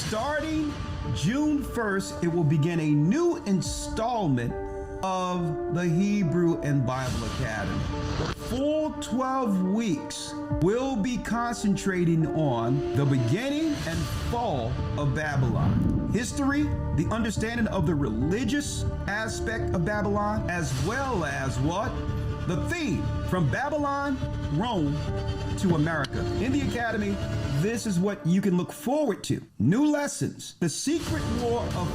Starting June 1st, it will begin a new installment of the Hebrew and Bible Academy. The full 12 weeks will be concentrating on the beginning and fall of Babylon, history, the understanding of the religious aspect of Babylon, as well as what? The theme from Babylon, Rome to America. In the Academy, this is what you can look forward to. New lessons, the secret war of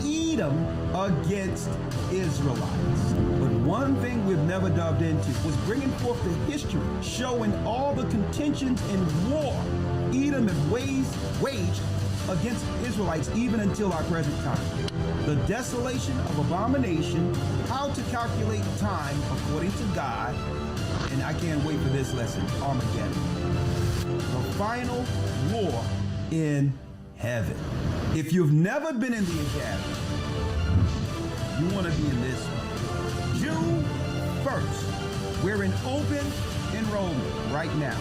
Edom against Israelites. But one thing we've never delved into was bringing forth the history, showing all the contentions and war Edom had waged against Israelites even until our present time. The desolation of abomination, how to calculate time according to God, and I can't wait for this lesson, Armageddon. The final war in heaven. If you've never been in the Academy, you want to be in this one. June 1st, we're in open enrollment right now.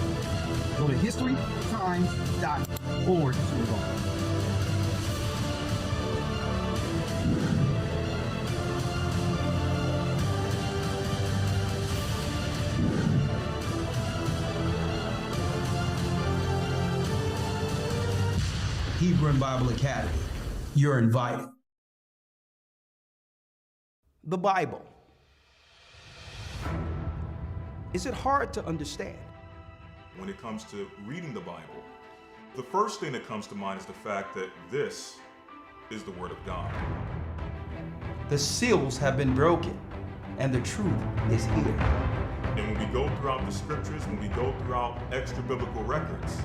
Go to historytimes.org to enroll. Hebrew and Bible Academy. You're invited. The Bible. Is it hard to understand? When it comes to reading the Bible, the first thing that comes to mind is the fact that this is the Word of God. The seals have been broken, and the truth is here. And when we go throughout the scriptures, when we go throughout extra biblical records,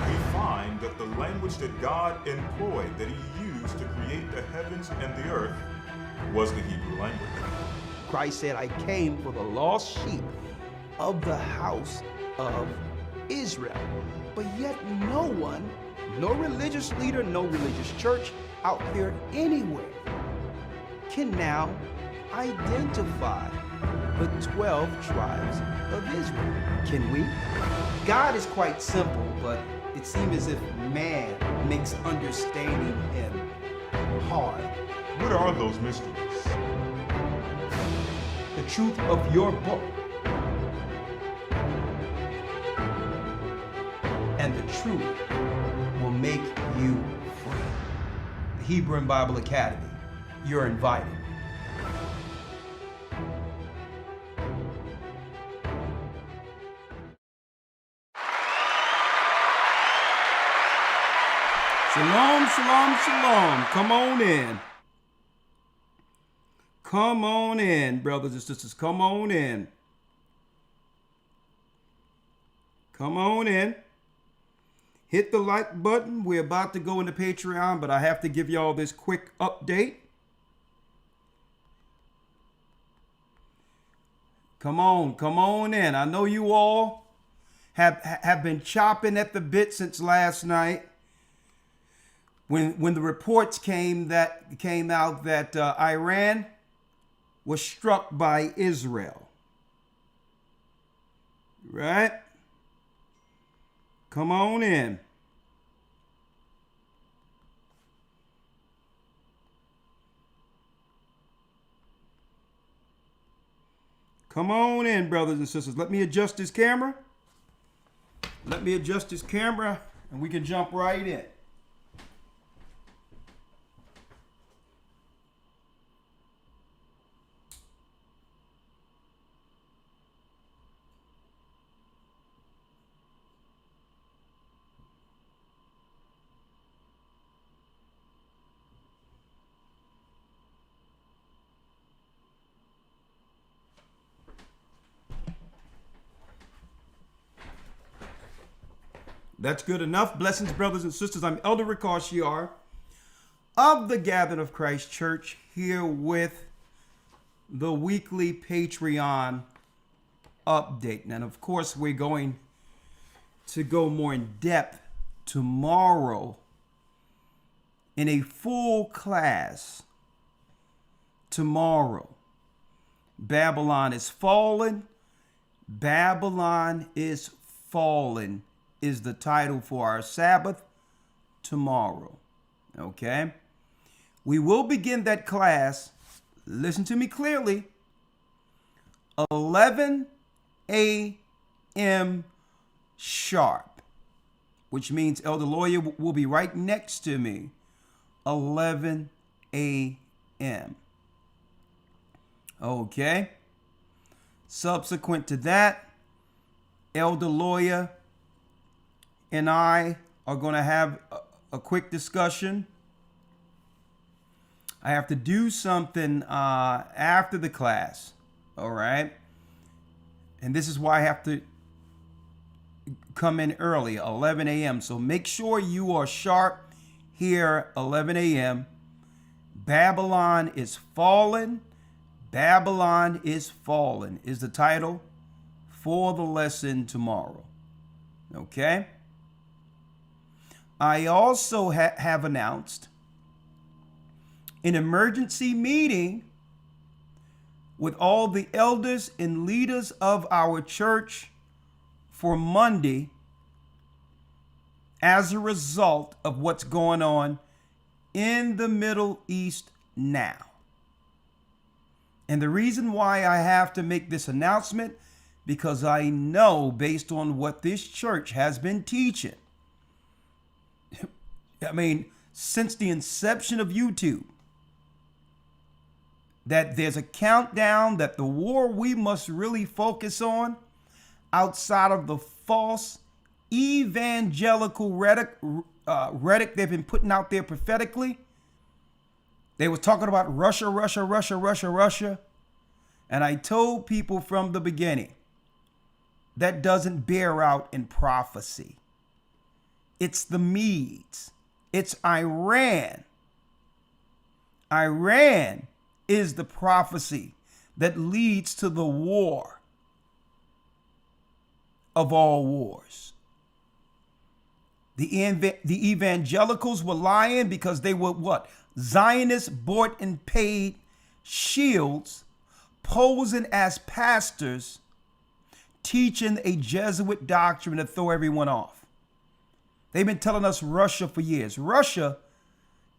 we find that the language that God employed, that He used to create the heavens and the earth, was the Hebrew language. Christ said, I came for the lost sheep of the house of Israel. But yet no one, no religious leader, no religious church out there anywhere can now identify the 12 tribes of Israel. Can we? God is quite simple, but it seems as if man makes understanding Him hard. What are those mysteries? The truth of your book and the truth will make you free. The Hebrew and Bible Academy. You're invited. Shalom, shalom, shalom. Come on in. Come on in, brothers and sisters. Come on in. Come on in. Hit the like button. We're about to go into Patreon, but I have to give y'all this quick update. Come on in. I know you all have been chopping at the bit since last night. When the reports came out that Iran was struck by Israel, right? Come on in. Come on in, brothers and sisters. Let me adjust this camera. Let me adjust this camera, and we can jump right in. That's good enough. Blessings, brothers and sisters. I'm Elder Ricard of the Gathering of Christ Church, here with the weekly Patreon update. And of course, we're going to go more in depth tomorrow in a full class. Tomorrow, Babylon is fallen. Babylon is fallen is the title for our Sabbath tomorrow. Okay. We will begin that class, listen to me clearly, 11 a.m. sharp, which means Elder Lawyer will be right next to me, 11 a.m. Okay. Subsequent to that, Elder Lawyer and I are going to have a quick discussion. I have to do something after the class. All right. And this is why I have to come in early, 11 a.m. So make sure you are sharp here, 11 a.m. Babylon is fallen. Babylon is fallen is the title for the lesson tomorrow. Okay. I also have announced an emergency meeting with all the elders and leaders of our church for Monday as a result of what's going on in the Middle East now. And the reason why I have to make this announcement, because I know based on what this church has been teaching, I mean, since the inception of YouTube, that there's a countdown that the war we must really focus on outside of the false evangelical rhetoric they've been putting out there prophetically. They were talking about Russia, Russia, Russia, Russia, Russia. And I told people from the beginning, that doesn't bear out in prophecy. It's the Medes. It's Iran. Iran is the prophecy that leads to the war of all wars. The evangelicals were lying because they were what? Zionist bought and paid shields posing as pastors teaching a Jesuit doctrine to throw everyone off. They've been telling us Russia for years. Russia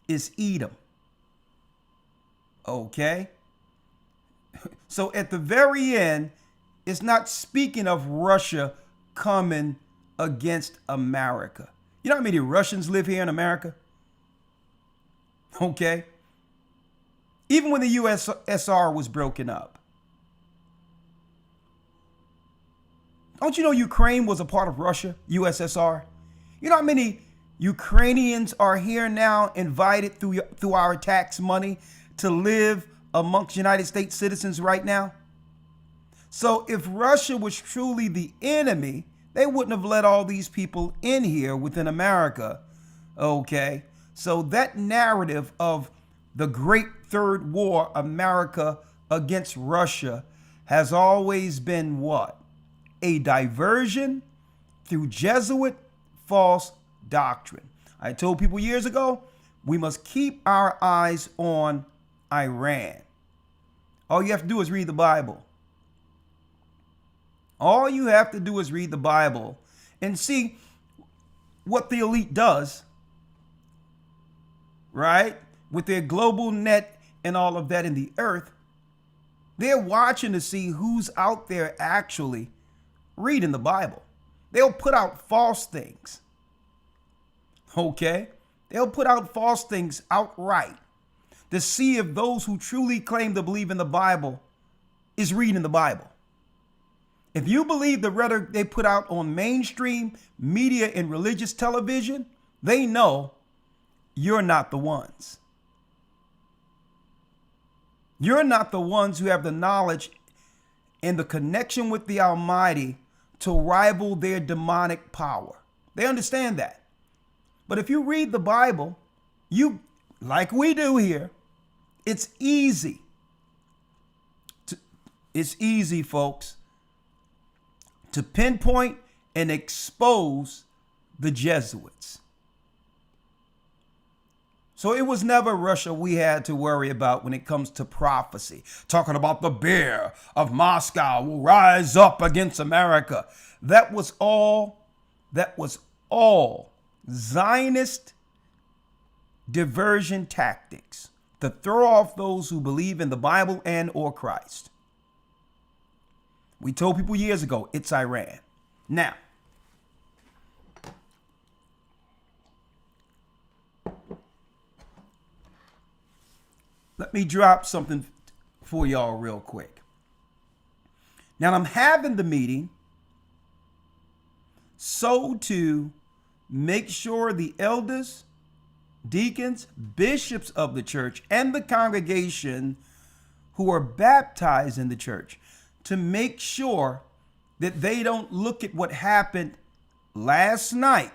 is Edom. Okay. So at the very end, it's not speaking of Russia coming against America. You know how many Russians live here in America? Okay. Even when the USSR was broken up. Don't you know Ukraine was a part of Russia, USSR? You know how many Ukrainians are here now invited through our tax money to live amongst United States citizens right now? So if Russia was truly the enemy, they wouldn't have let all these people in here within America. Okay. So that narrative of the Great Third War, America against Russia, has always been what? A diversion through Jesuit false doctrine. I told people years ago, we must keep our eyes on Iran. All you have to do is read the Bible. All you have to do is read the Bible and see what the elite does, right? With their global net and all of that in the earth. They're watching to see who's out there actually reading the Bible. They'll put out false things. Okay? They'll put out false things outright to see if those who truly claim to believe in the Bible is reading the Bible. If you believe the rhetoric they put out on mainstream media and religious television, they know you're not the ones. You're not the ones who have the knowledge and the connection with the Almighty to rival their demonic power. They understand that. But if you read the Bible, you, like we do here, it's easy. It's easy, folks, to pinpoint and expose the Jesuits. So it was never Russia we had to worry about when it comes to prophecy. Talking about the bear of Moscow will rise up against America. That was all Zionist diversion tactics to throw off those who believe in the Bible and or Christ. We told people years ago, it's Iran. Now, let me drop something for y'all real quick. Now, I'm having the meeting so to make sure the elders, deacons, bishops of the church, and the congregation who are baptized in the church, to make sure that they don't look at what happened last night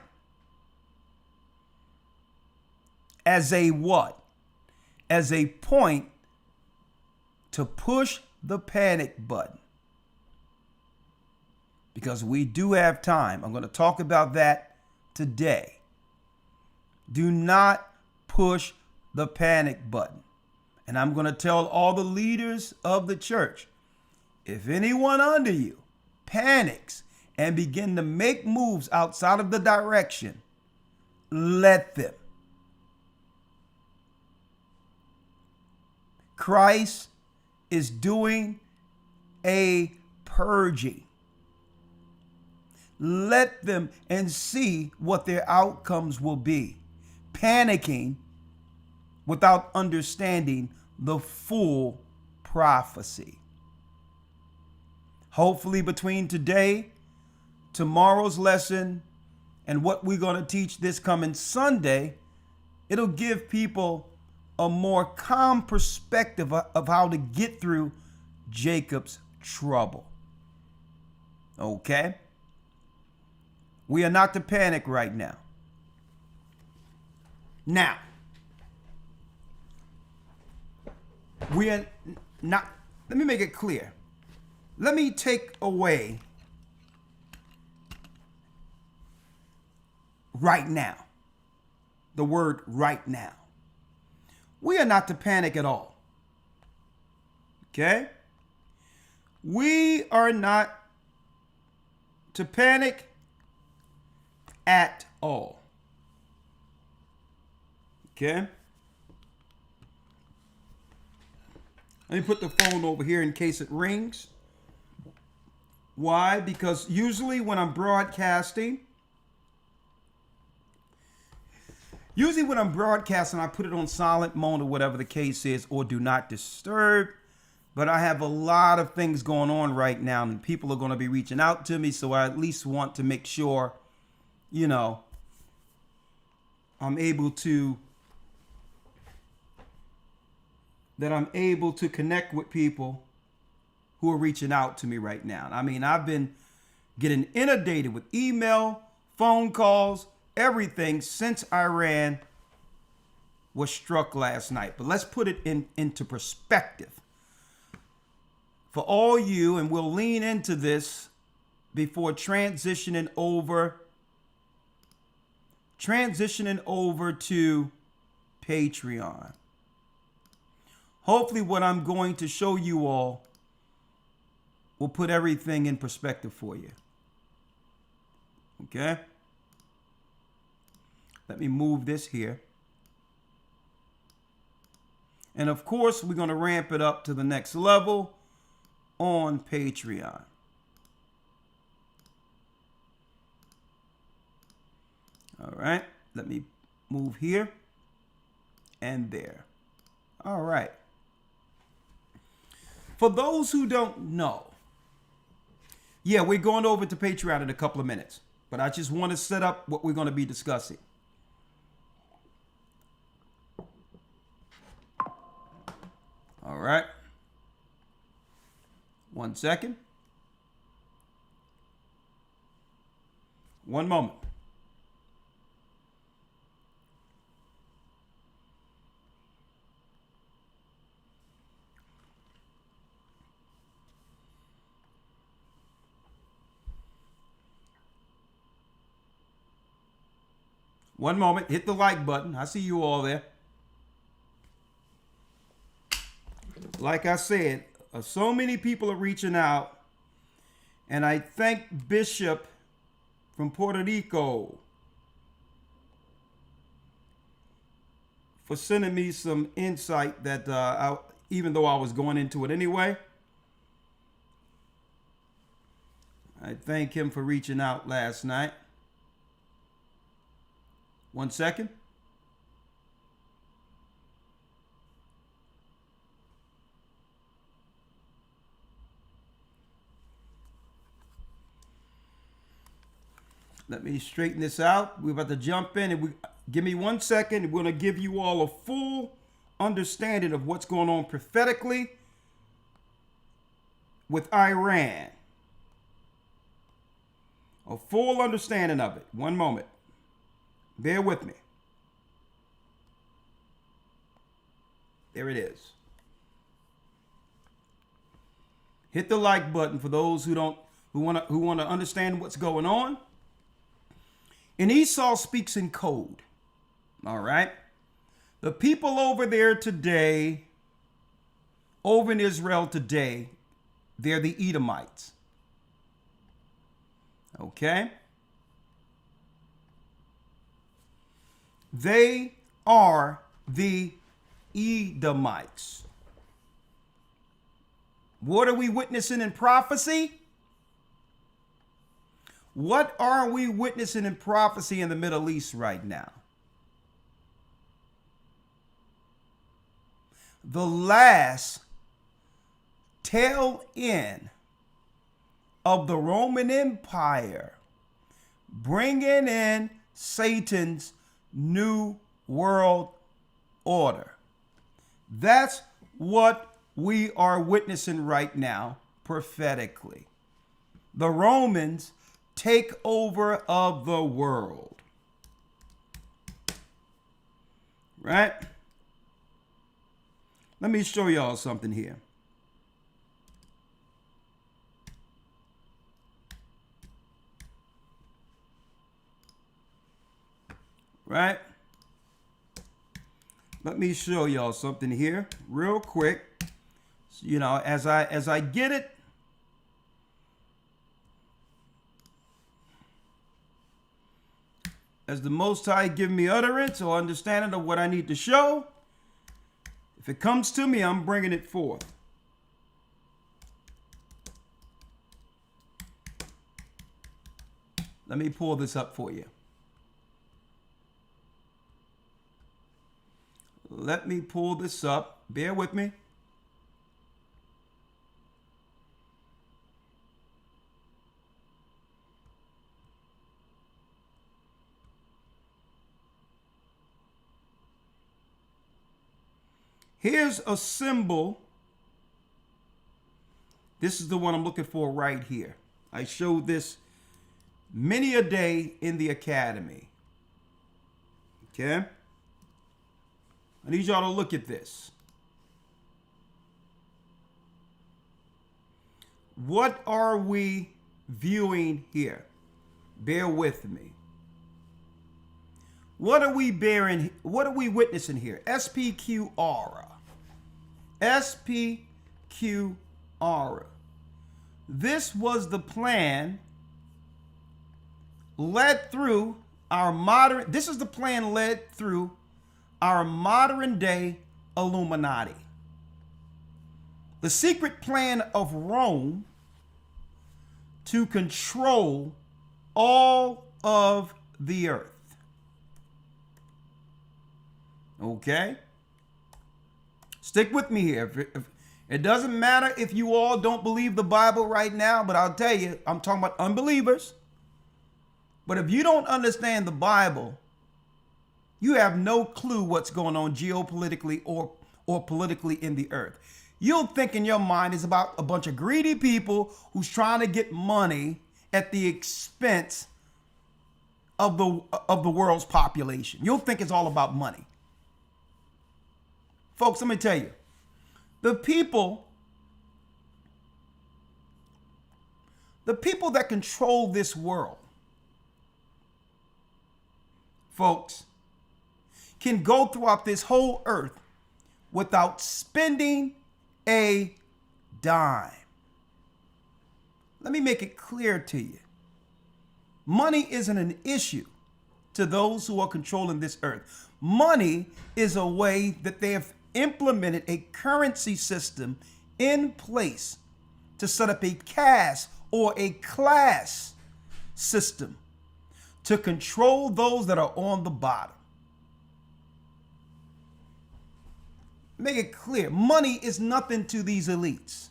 as a what? As a point to push the panic button. Because we do have time. I'm going to talk about that today. Do not push the panic button. And I'm going to tell all the leaders of the church, if anyone under you panics and begin to make moves outside of the direction, let them. Christ is doing a purging. Let them and see what their outcomes will be. Panicking without understanding the full prophecy. Hopefully between today, tomorrow's lesson, and what we're going to teach this coming Sunday, it'll give people a more calm perspective of how to get through Jacob's trouble. Okay? We are not to panic right now. Now, we are not, let me make it clear. Let me take away right now, the word right now. We are not to panic at all. Okay? We are not to panic at all. Okay? Let me put the phone over here in case it rings. Why? Because usually when I'm broadcasting, I put it on silent mode or whatever the case is, or do not disturb. But I have a lot of things going on right now, and people are going to be reaching out to me. So I at least want to make sure, I'm able to connect with people who are reaching out to me right now. I mean, I've been getting inundated with email, phone calls, everything since Iran was struck last night. But let's put it into perspective. For all you, and we'll lean into this before transitioning over to Patreon. Hopefully what I'm going to show you all will put everything in perspective for you. Okay? Let me move this here. And of course, we're going to ramp it up to the next level on Patreon. All right. Let me move here and there. All right. For those who don't know, yeah, we're going over to Patreon in a couple of minutes, but I just want to set up what we're going to be discussing. All right. 1 second. One moment. One moment. Hit the like button. I see you all there. Like I said, so many people are reaching out, and I thank Bishop from Puerto Rico for sending me some insight that even though I was going into it anyway, I thank him for reaching out last night. 1 second. Let me straighten this out. We're about to jump in, and give me 1 second. We're going to give you all a full understanding of what's going on prophetically with Iran. A full understanding of it. 1 moment. Bear with me. There it is. Hit the like button for those who want to understand what's going on. And Esau speaks in code. All right. The people over there today, over in Israel today, they're the Edomites. Okay. They are the Edomites. What are we witnessing in prophecy? What are we witnessing in prophecy in the Middle East right now? The last tail end of the Roman Empire, bringing in Satan's new world order. That's what we are witnessing right now prophetically. The Romans take over of the world. Right? Let me show y'all something here. Right? Let me show y'all something here real quick. You know, as I get it, as the Most High give me utterance or understanding of what I need to show, if it comes to me, I'm bringing it forth. Let me pull this up for you. Let me pull this up. Bear with me. Here's a symbol. This is the one I'm looking for right here. I showed this many a day in the academy. Okay? I need y'all to look at this. What are we viewing here? Bear with me. What are we bearing? What are we witnessing here? SPQR. SPQR. This was the plan led through our modern, this is the plan led through our modern day Illuminati. The secret plan of Rome to control all of the earth. Okay? Stick with me here. If it doesn't matter if you all don't believe the Bible right now, but I'll tell you, I'm talking about unbelievers. But if you don't understand the Bible, you have no clue what's going on geopolitically or politically in the earth. You'll think in your mind is about a bunch of greedy people who's trying to get money at the expense of the world's population. You'll think it's all about money. Folks, let me tell you, the people that control this world, folks, can go throughout this whole earth without spending a dime. Let me make it clear to you. Money isn't an issue to those who are controlling this earth. Money is a way that they have implemented a currency system in place to set up a caste or a class system to control those that are on the bottom. Make it clear, money is nothing to these elites.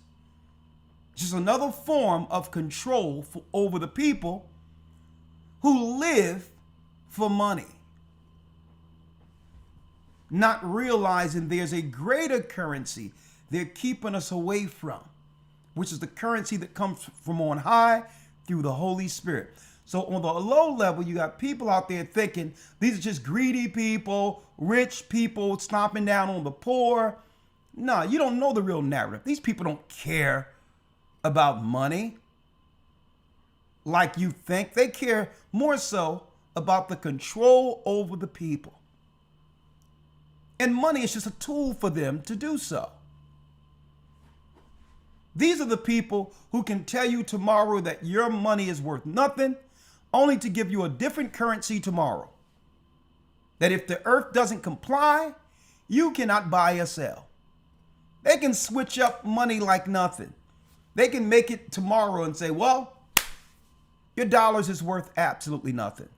It's just another form of control over the people who live for money, not realizing there's a greater currency they're keeping us away from, which is the currency that comes from on high through the Holy Spirit. So on the low level, you got people out there thinking these are just greedy people, rich people stomping down on the poor. No, you don't know the real narrative. These people don't care about money like you think. They care more so about the control over the people. And money is just a tool for them to do so. These are the people who can tell you tomorrow that your money is worth nothing, only to give you a different currency tomorrow. That if the earth doesn't comply, you cannot buy or sell. They can switch up money like nothing. They can make it tomorrow and say, well, your dollars is worth absolutely nothing.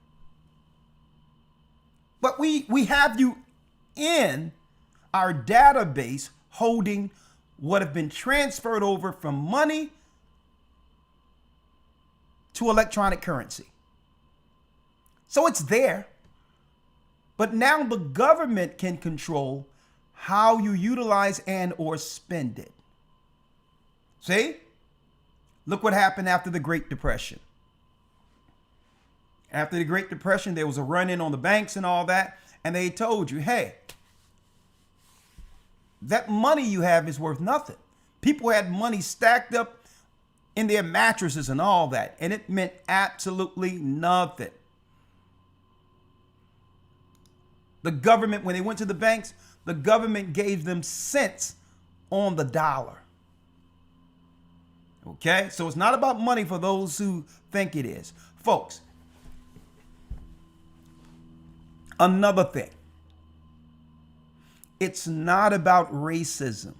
But we have you in our database holding what have been transferred over from money to electronic currency. So it's there. But now the government can control how you utilize and or spend it. See? Look what happened after the Great Depression. After the Great Depression, there was a run-in on the banks and all that. And they told you, hey, that money you have is worth nothing. People had money stacked up in their mattresses and all that. And it meant absolutely nothing. The government, when they went to the banks, the government gave them cents on the dollar. Okay, so it's not about money for those who think it is. Folks, another thing, it's not about racism.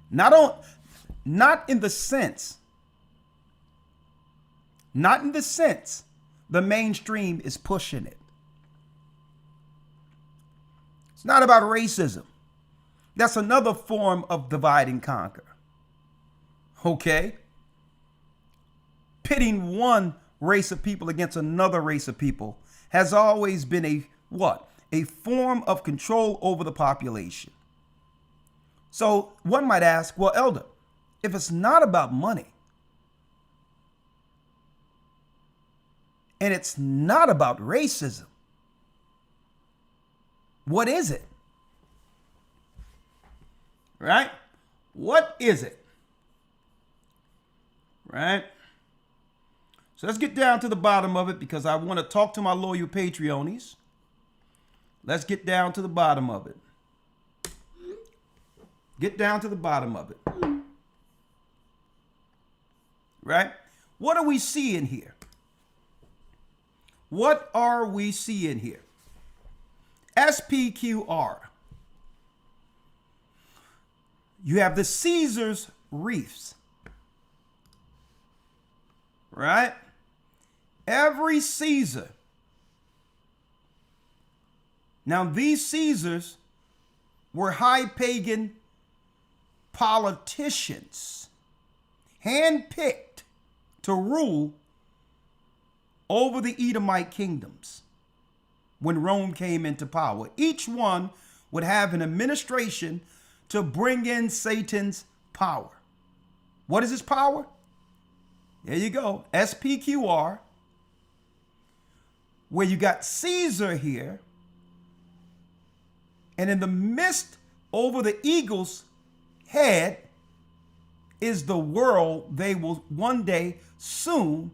Not in the sense the mainstream is pushing it. It's not about racism. That's another form of divide and conquer. Okay? Pitting one race of people against another race of people has always been a what? A form of control over the population. So one might ask, well, Elder, if it's not about money and it's not about racism, what is it? Right? What is it? Right? So let's get down to the bottom of it because I want to talk to my loyal Patreonies. Let's get down to the bottom of it. Get down to the bottom of it. Right? What are we seeing here? What are we seeing here? SPQR. You have the Caesar's wreaths. Right? Every Caesar. Now, these Caesars were high pagan politicians, handpicked to rule over the Edomite kingdoms when Rome came into power. Each one would have an administration to bring in Satan's power. What is his power? There you go, SPQR, where you got Caesar here, and in the midst over the eagle's head is the world they will one day soon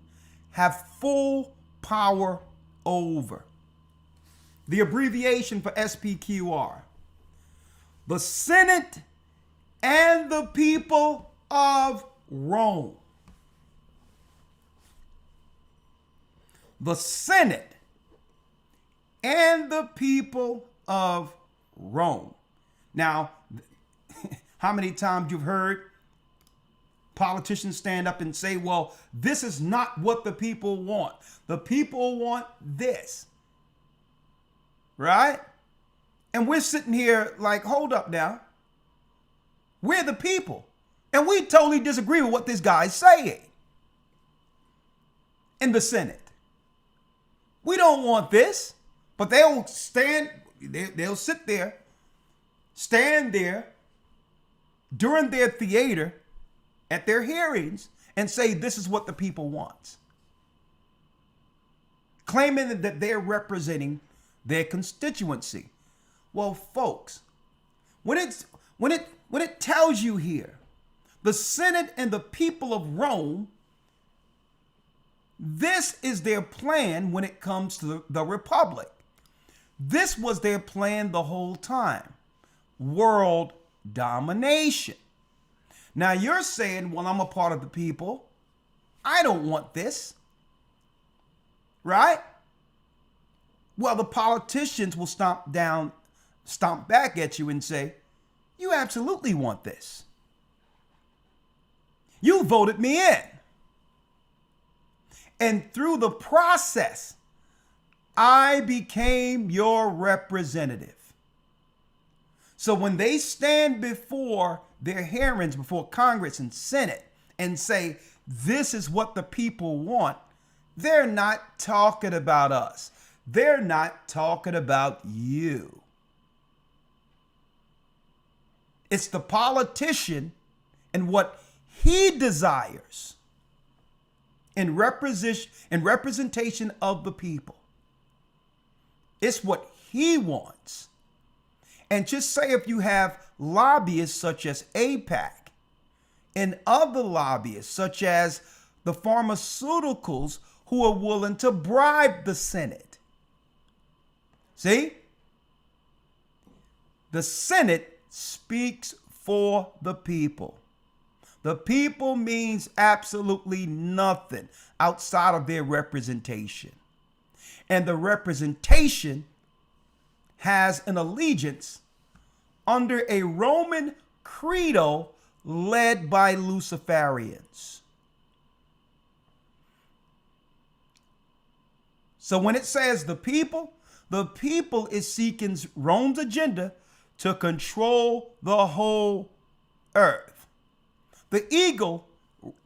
have full power over. The abbreviation for SPQR, the Senate and the people of Rome. the Senate and the people of Rome. Now, how many times you've heard politicians stand up and say, well, this is not what the people want. The people want this. Right? And we're sitting here like, hold up now. We're the people. And we totally disagree with what this guy's saying in the Senate. We don't want this. But they'll they'll sit there, stand there during their theater at their hearings and say, this is what the people want. Claiming that they're representing their constituency. Well, folks, when it tells you here, the Senate and the people of Rome, this is their plan when it comes to the republic. This was their plan the whole time. World domination. Now you're saying, well, I'm a part of the people. I don't want this. Right? Well, the politicians will stomp back at you and say, you absolutely want this. You voted me in. And through the process, I became your representative. So when they stand before their hearings, before Congress and Senate, and say, this is what the people want, they're not talking about us. They're not talking about you. It's the politician and what he desires in representation of the people. It's what he wants. And just say if you have lobbyists such as AIPAC and other lobbyists such as the pharmaceuticals who are willing to bribe the Senate. See? The Senate speaks for the people. The people means absolutely nothing outside of their representation. And the representation has an allegiance under a Roman credo led by Luciferians. So when it says the people is seeking Rome's agenda to control the whole earth. The eagle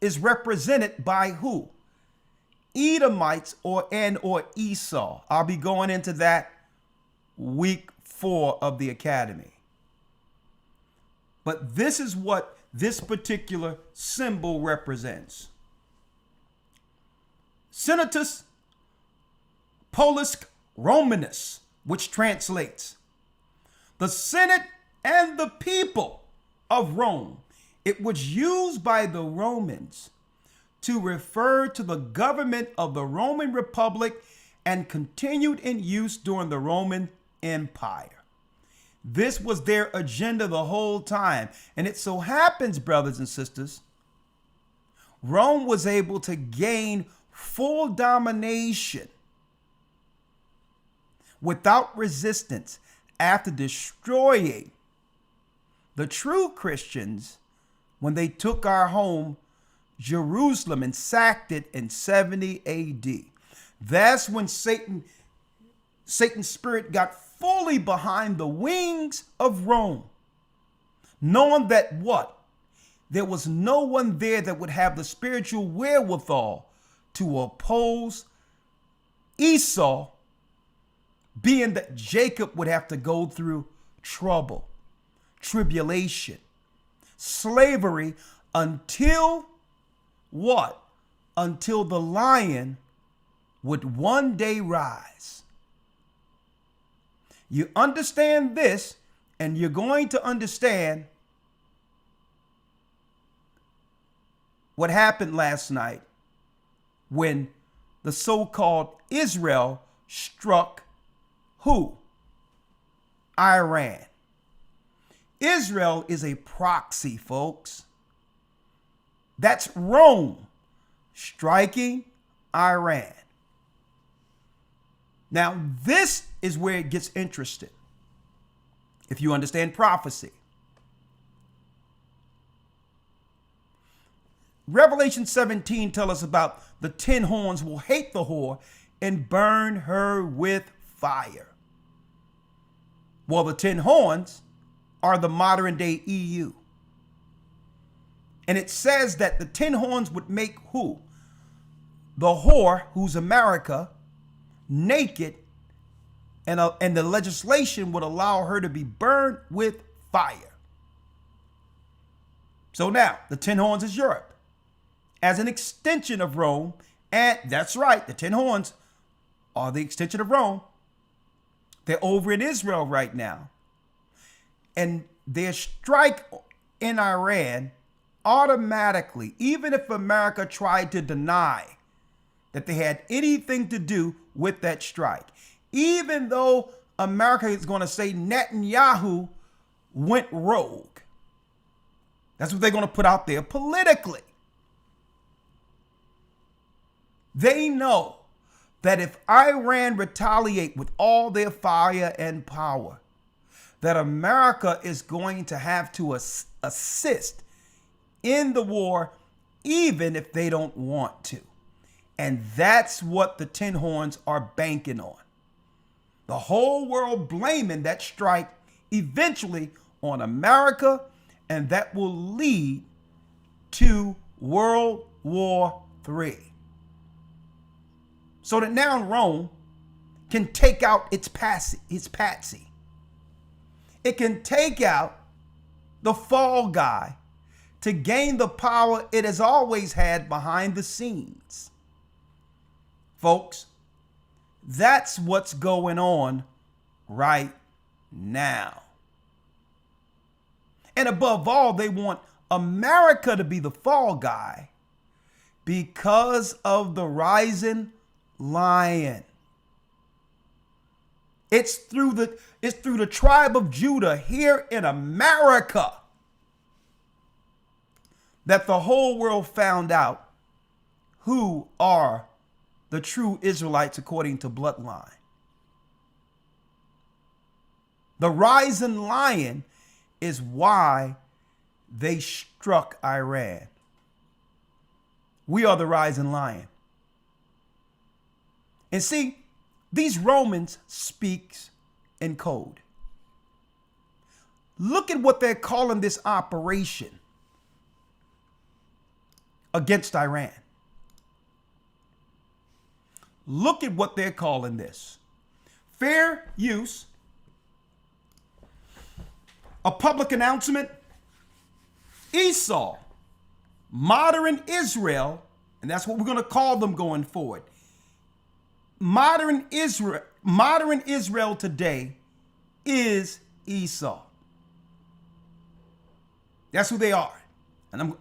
is represented by who? Edomites or Esau. I'll be going into that week 4 of the academy. But this is what this particular symbol represents. Senatus Polus Romanus, which translates the Senate and the people of Rome. It was used by the Romans to refer to the government of the Roman Republic and continued in use during the Roman Empire. This was their agenda the whole time. And it so happens, brothers and sisters, Rome was able to gain full domination without resistance after destroying the true Christians when they took our home, Jerusalem, and sacked it in 70 AD. That's when Satan's spirit got fully behind the wings of Rome, knowing that what? There was no one there that would have the spiritual wherewithal to oppose Esau, being that Jacob would have to go through trouble, tribulation, slavery until what? Until the lion would one day rise. You understand this, and you're going to understand what happened last night when the so-called Israel struck who? Iran. Israel is a proxy, folks. That's Rome striking Iran. Now, this is where it gets interesting. If you understand prophecy. Revelation 17 tells us about the 10 horns will hate the whore and burn her with fire. Well, the 10 horns are the modern day EU. And it says that the 10 horns would make who? The whore, who's America, naked, and the legislation would allow her to be burned with fire. So now, the 10 horns is Europe as an extension of Rome. And that's right, the 10 horns are the extension of Rome. They're over in Israel right now. And their strike in Iran automatically, even if America tried to deny that they had anything to do with that strike, even though America is going to say Netanyahu went rogue. That's what they're going to put out there politically. They know that if Iran retaliate with all their fire and power, that America is going to have to assist in the war, even if they don't want to. And that's what the 10 horns are banking on. The whole world blaming that strike eventually on America, and that will lead to World War III. So that now Rome can take out its patsy. It can take out the fall guy to gain the power it has always had behind the scenes. Folks, that's what's going on right now. And above all, they want America to be the fall guy because of the rising lion. It's through the tribe of Judah here in America that the whole world found out who are the true Israelites according to bloodline. The rising lion is why they struck Iran. We are the rising lion. And see, these Romans speak in code. Look at what they're calling this operation against Iran. Look at what they're calling this. Fair use, a public announcement, Esau, modern Israel, and that's what we're going to call them going forward. Modern Israel today is Esau. That's who they are. And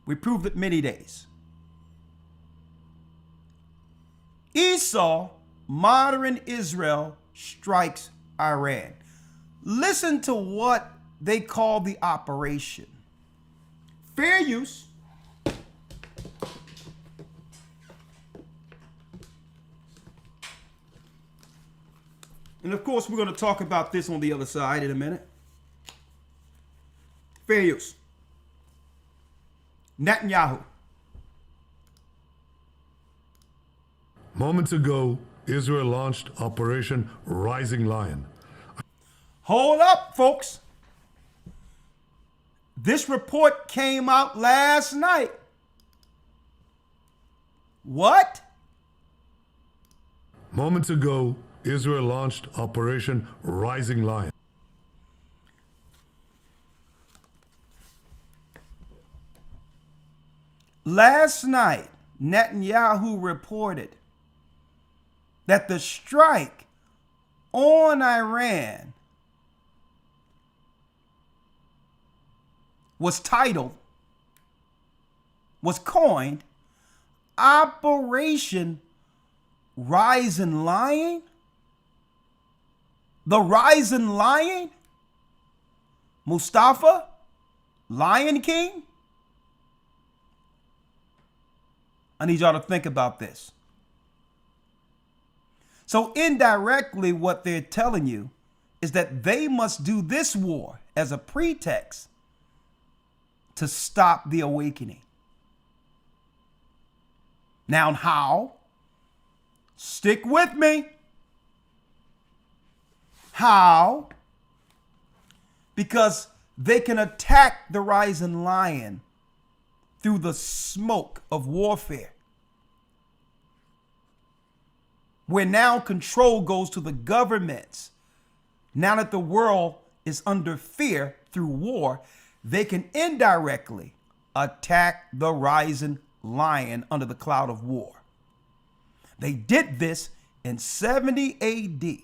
we proved it many days. Esau, modern Israel, strikes Iran. Listen to what they call the operation. Fair use, and of course, we're going to talk about this on the other side in a minute. Fair use. Netanyahu. Moments ago, Israel launched Operation Rising Lion. Hold up, folks. This report came out last night. What? Moments ago, Israel launched Operation Rising Lion. Last night, Netanyahu reported that the strike on Iran was coined Operation Rising Lion? The Rising Lion? Mustafa? Lion King? I need y'all to think about this. So indirectly, what they're telling you is that they must do this war as a pretext to stop the awakening. Now, how? Stick with me. How? Because they can attack the rising lion through the smoke of warfare, where now control goes to the governments. Now that the world is under fear through war, they can indirectly attack the rising lion under the cloud of war. They did this in 70 AD.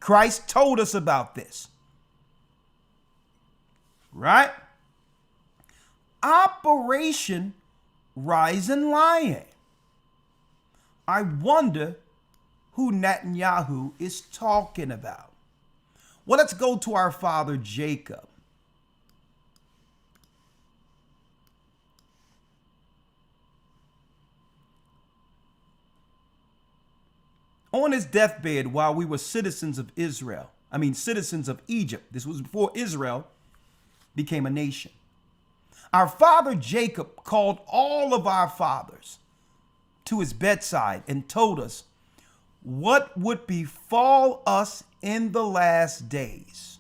Christ told us about this. Right? Operation Rising Lion. I wonder who Netanyahu is talking about. Well, let's go to our father Jacob. On his deathbed, while we were citizens of citizens of Egypt, this was before Israel became a nation. Our father Jacob called all of our fathers to his bedside and told us what would befall us in the last days.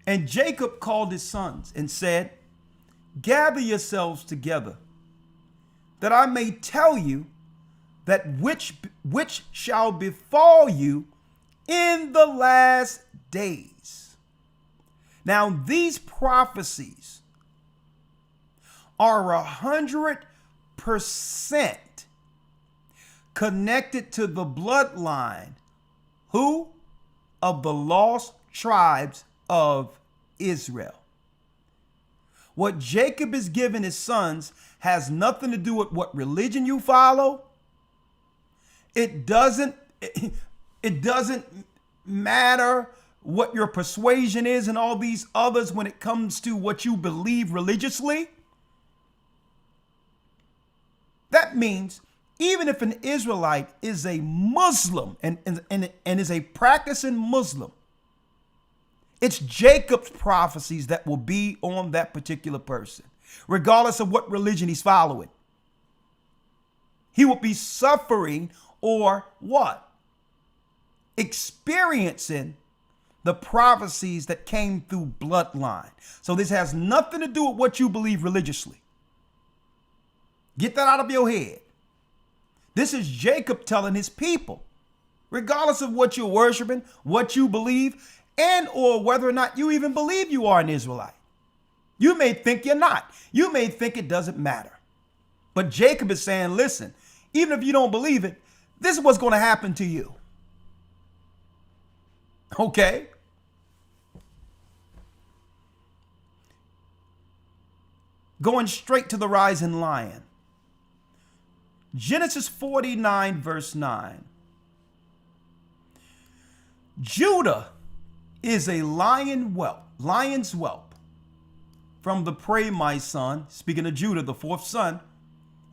And Jacob called his sons and said, "Gather yourselves together, that I may tell you that which shall befall you in the last days." Now, these prophecies are 100% connected to the bloodline, who? Of the lost tribes of Israel. What Jacob is giving his sons has nothing to do with what religion you follow. It doesn't matter what your persuasion is and all these others when it comes to what you believe religiously. That means even if an Israelite is a Muslim and is a practicing Muslim, it's Jacob's prophecies that will be on that particular person, regardless of what religion he's following. He will be suffering or what? Experiencing the prophecies that came through bloodline. So this has nothing to do with what you believe religiously. Get that out of your head. This is Jacob telling his people, regardless of what you're worshiping, what you believe, and or whether or not you even believe you are an Israelite. You may think you're not. You may think it doesn't matter. But Jacob is saying, listen, even if you don't believe it, this is what's going to happen to you. Okay? Going straight to the rising lion. Genesis 49, verse 9. Judah is a lion's whelp. From the prey, my son, speaking of Judah, the fourth son,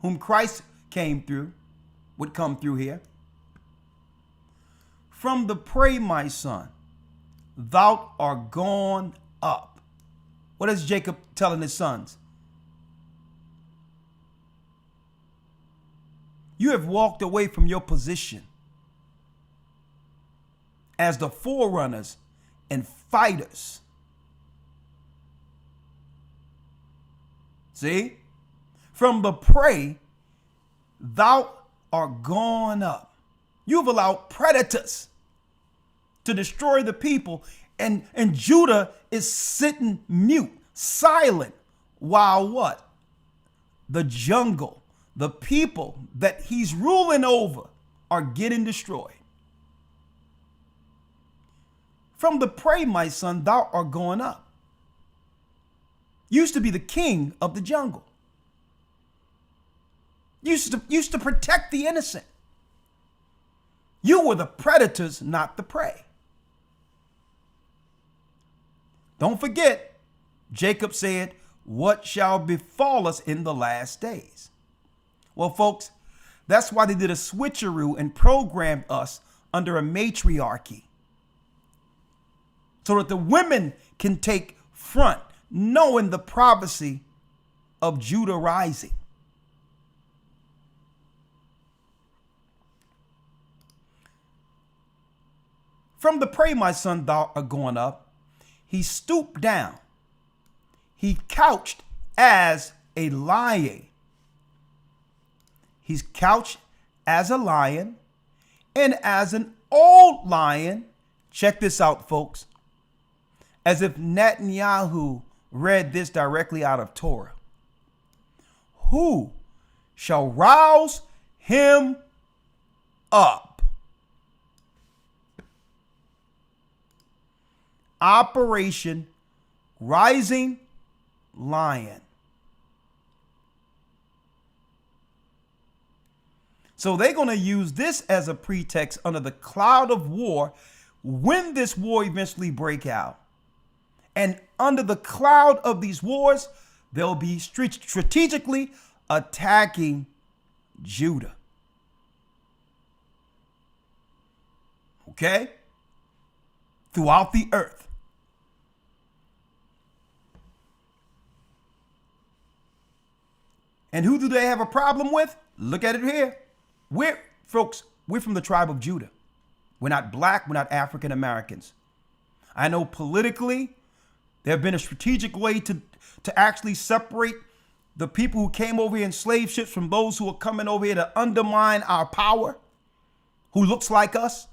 whom Christ would come through here. From the prey, my son, thou art gone up. What is Jacob telling his sons? You have walked away from your position as the forerunners and fighters. See? From the prey, thou art gone up. You've allowed predators to destroy the people, and Judah is sitting mute, silent, while what? The jungle, the people that he's ruling over are getting destroyed. From the prey, my son, thou art going up. Used to be the king of the jungle. Used to protect the innocent. You were the predators, not the prey. Don't forget, Jacob said, what shall befall us in the last days? Well, folks, that's why they did a switcheroo and programmed us under a matriarchy, so that the women can take front, knowing the prophecy of Judah rising. From the prey, my son, thou art going up. He stooped down. He couched as a lion. He's couched as a lion and as an old lion. Check this out, folks. As if Netanyahu read this directly out of Torah. Who shall rouse him up? Operation Rising Lion. So they're going to use this as a pretext under the cloud of war when this war eventually break out. And under the cloud of these wars, they'll be strategically attacking Judah. Okay? Throughout the earth. And who do they have a problem with? Look at it here. We're from the tribe of Judah. We're not black. We're not African Americans. I know politically, there have been a strategic way to actually separate the people who came over here in slave ships from those who are coming over here to undermine our power, who looks like us.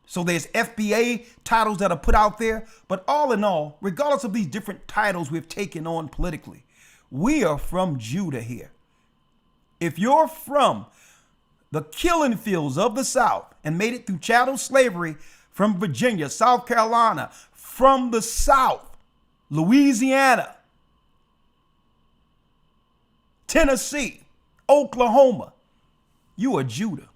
So there's FBA titles that are put out there. But all in all, regardless of these different titles we've taken on politically, we are from Judah here. If you're from the killing fields of the South and made it through chattel slavery from Virginia, South Carolina, from the South, Louisiana, Tennessee, Oklahoma, you are Judah.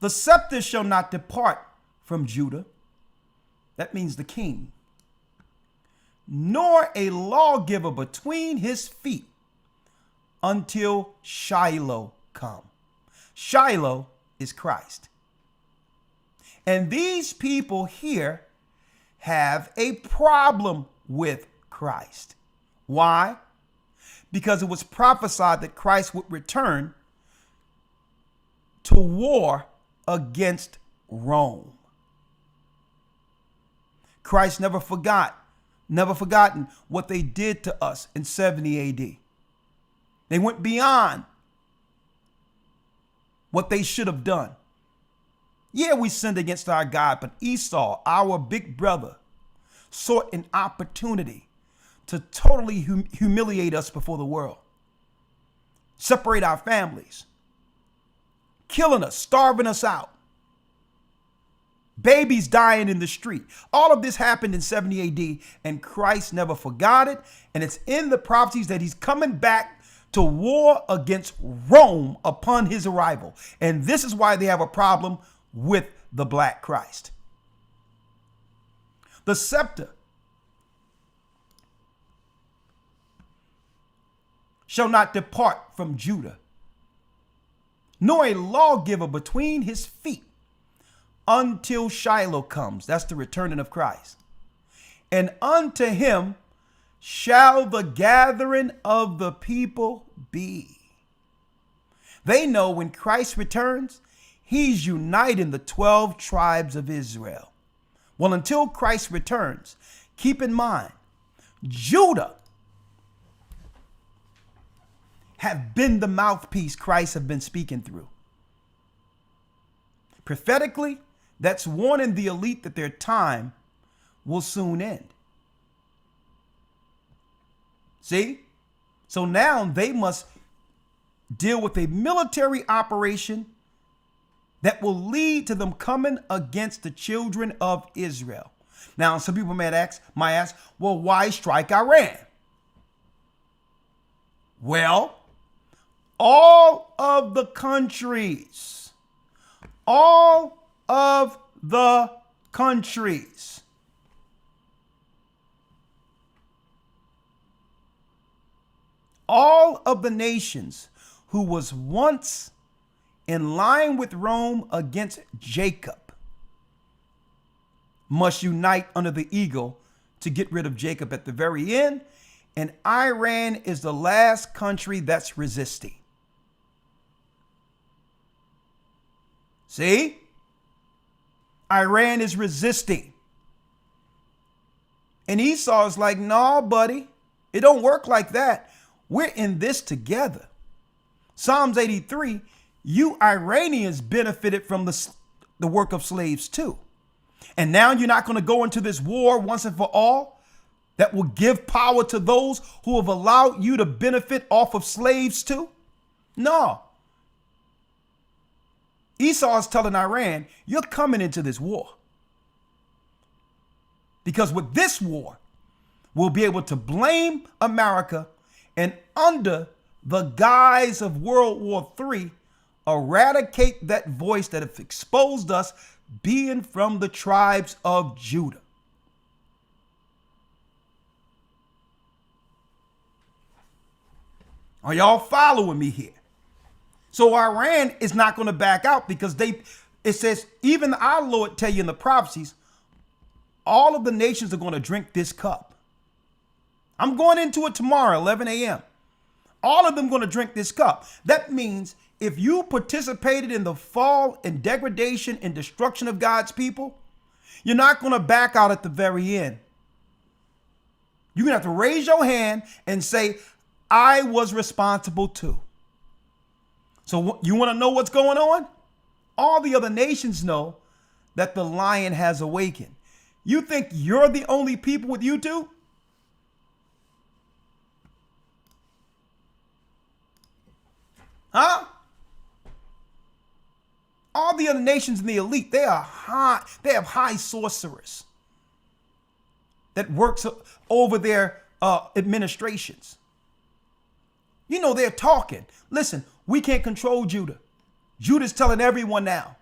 The scepter shall not depart from Judah. That means the king. Nor a lawgiver between his feet until Shiloh come. Shiloh is Christ. And these people here have a problem with Christ. Why? Because it was prophesied that Christ would return to war against Rome. Christ never forgotten what they did to us in 70 AD. They went beyond what they should have done. Yeah, we sinned against our God, but Esau, our big brother, sought an opportunity to totally humiliate us before the world, separate our families, killing us, starving us out. Babies dying in the street. All of this happened in 70 AD, and Christ never forgot it. And it's in the prophecies that he's coming back to war against Rome upon his arrival. And this is why they have a problem with the black Christ. The scepter shall not depart from Judah, nor a lawgiver between his feet until Shiloh comes. That's the returning of Christ. And unto him shall the gathering of the people be. They know when Christ returns, he's uniting the 12 tribes of Israel. Well, until Christ returns, keep in mind, Judah have been the mouthpiece Christ have been speaking through. Prophetically, that's warning the elite that their time will soon end. See? So now they must deal with a military operation that will lead to them coming against the children of Israel. Now, some people might ask, well, why strike Iran? Well, all of the countries all of the nations who was once in line with Rome against Jacob must unite under the eagle to get rid of Jacob at the very end. And Iran is the last country that's resisting. See? Iran is resisting. And Esau is like, no, buddy, it don't work like that. We're in this together. Psalms 83, you Iranians benefited from the work of slaves too. And now you're not going to go into this war once and for all that will give power to those who have allowed you to benefit off of slaves too? No. Esau is telling Iran, you're coming into this war. Because with this war, we'll be able to blame America and under the guise of World War III, eradicate that voice that have exposed us being from the tribes of Judah. Are y'all following me here? So Iran is not going to back out because it says, even our Lord tell you in the prophecies, all of the nations are going to drink this cup. I'm going into it tomorrow, 11 a.m. All of them going to drink this cup. That means if you participated in the fall and degradation and destruction of God's people, you're not going to back out at the very end. You're going to have to raise your hand and say, I was responsible too. So you want to know what's going on? All the other nations know that the lion has awakened. You think you're the only people with YouTube? Huh? All the other nations in the elite, they have high sorcerers that works over their administrations. You know, they're talking. Listen, we can't control Judah. Judah's telling everyone now.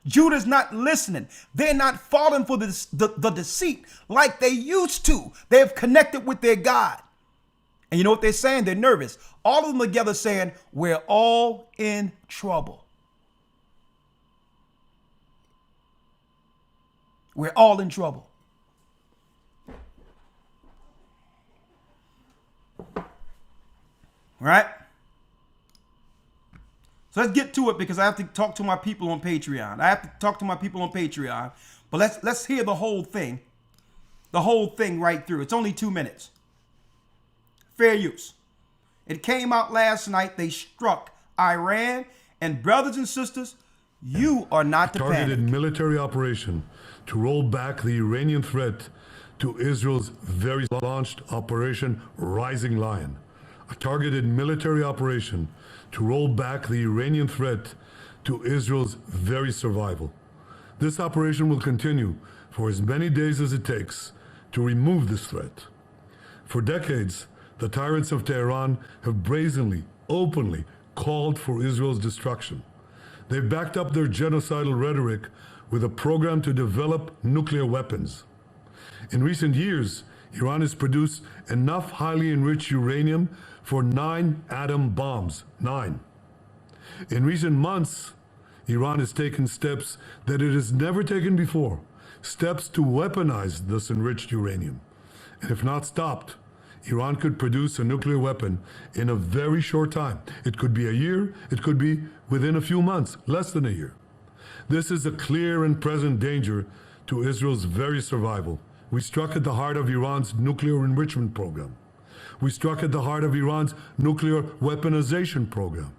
Judah's not listening. They're not falling for the deceit like they used to. They have connected with their God. And you know what they're saying? They're nervous. All of them together saying, we're all in trouble. We're all in trouble. Right? So let's get to it because I have to talk to my people on Patreon. But let's hear the whole thing. The whole thing right through. It's only 2 minutes. Fair use. It came out last night. They struck Iran. And brothers and sisters, you are not to panic. Targeted military operation to roll back the Iranian threat to Israel's very launched Operation Rising Lion. A targeted military operation to roll back the Iranian threat to Israel's very survival. This operation will continue for as many days as it takes to remove this threat. For decades, the tyrants of Tehran have brazenly, openly called for Israel's destruction. They've backed up their genocidal rhetoric with a program to develop nuclear weapons. In recent years, Iran has produced enough highly enriched uranium for 9 atom bombs. 9. In recent months, Iran has taken steps that it has never taken before, steps to weaponize this enriched uranium. And if not stopped, Iran could produce a nuclear weapon in a very short time. It could be a year, it could be within a few months, less than a year. This is a clear and present danger to Israel's very survival. We struck at the heart of Iran's nuclear enrichment program. We struck at the heart of Iran's nuclear weaponization program.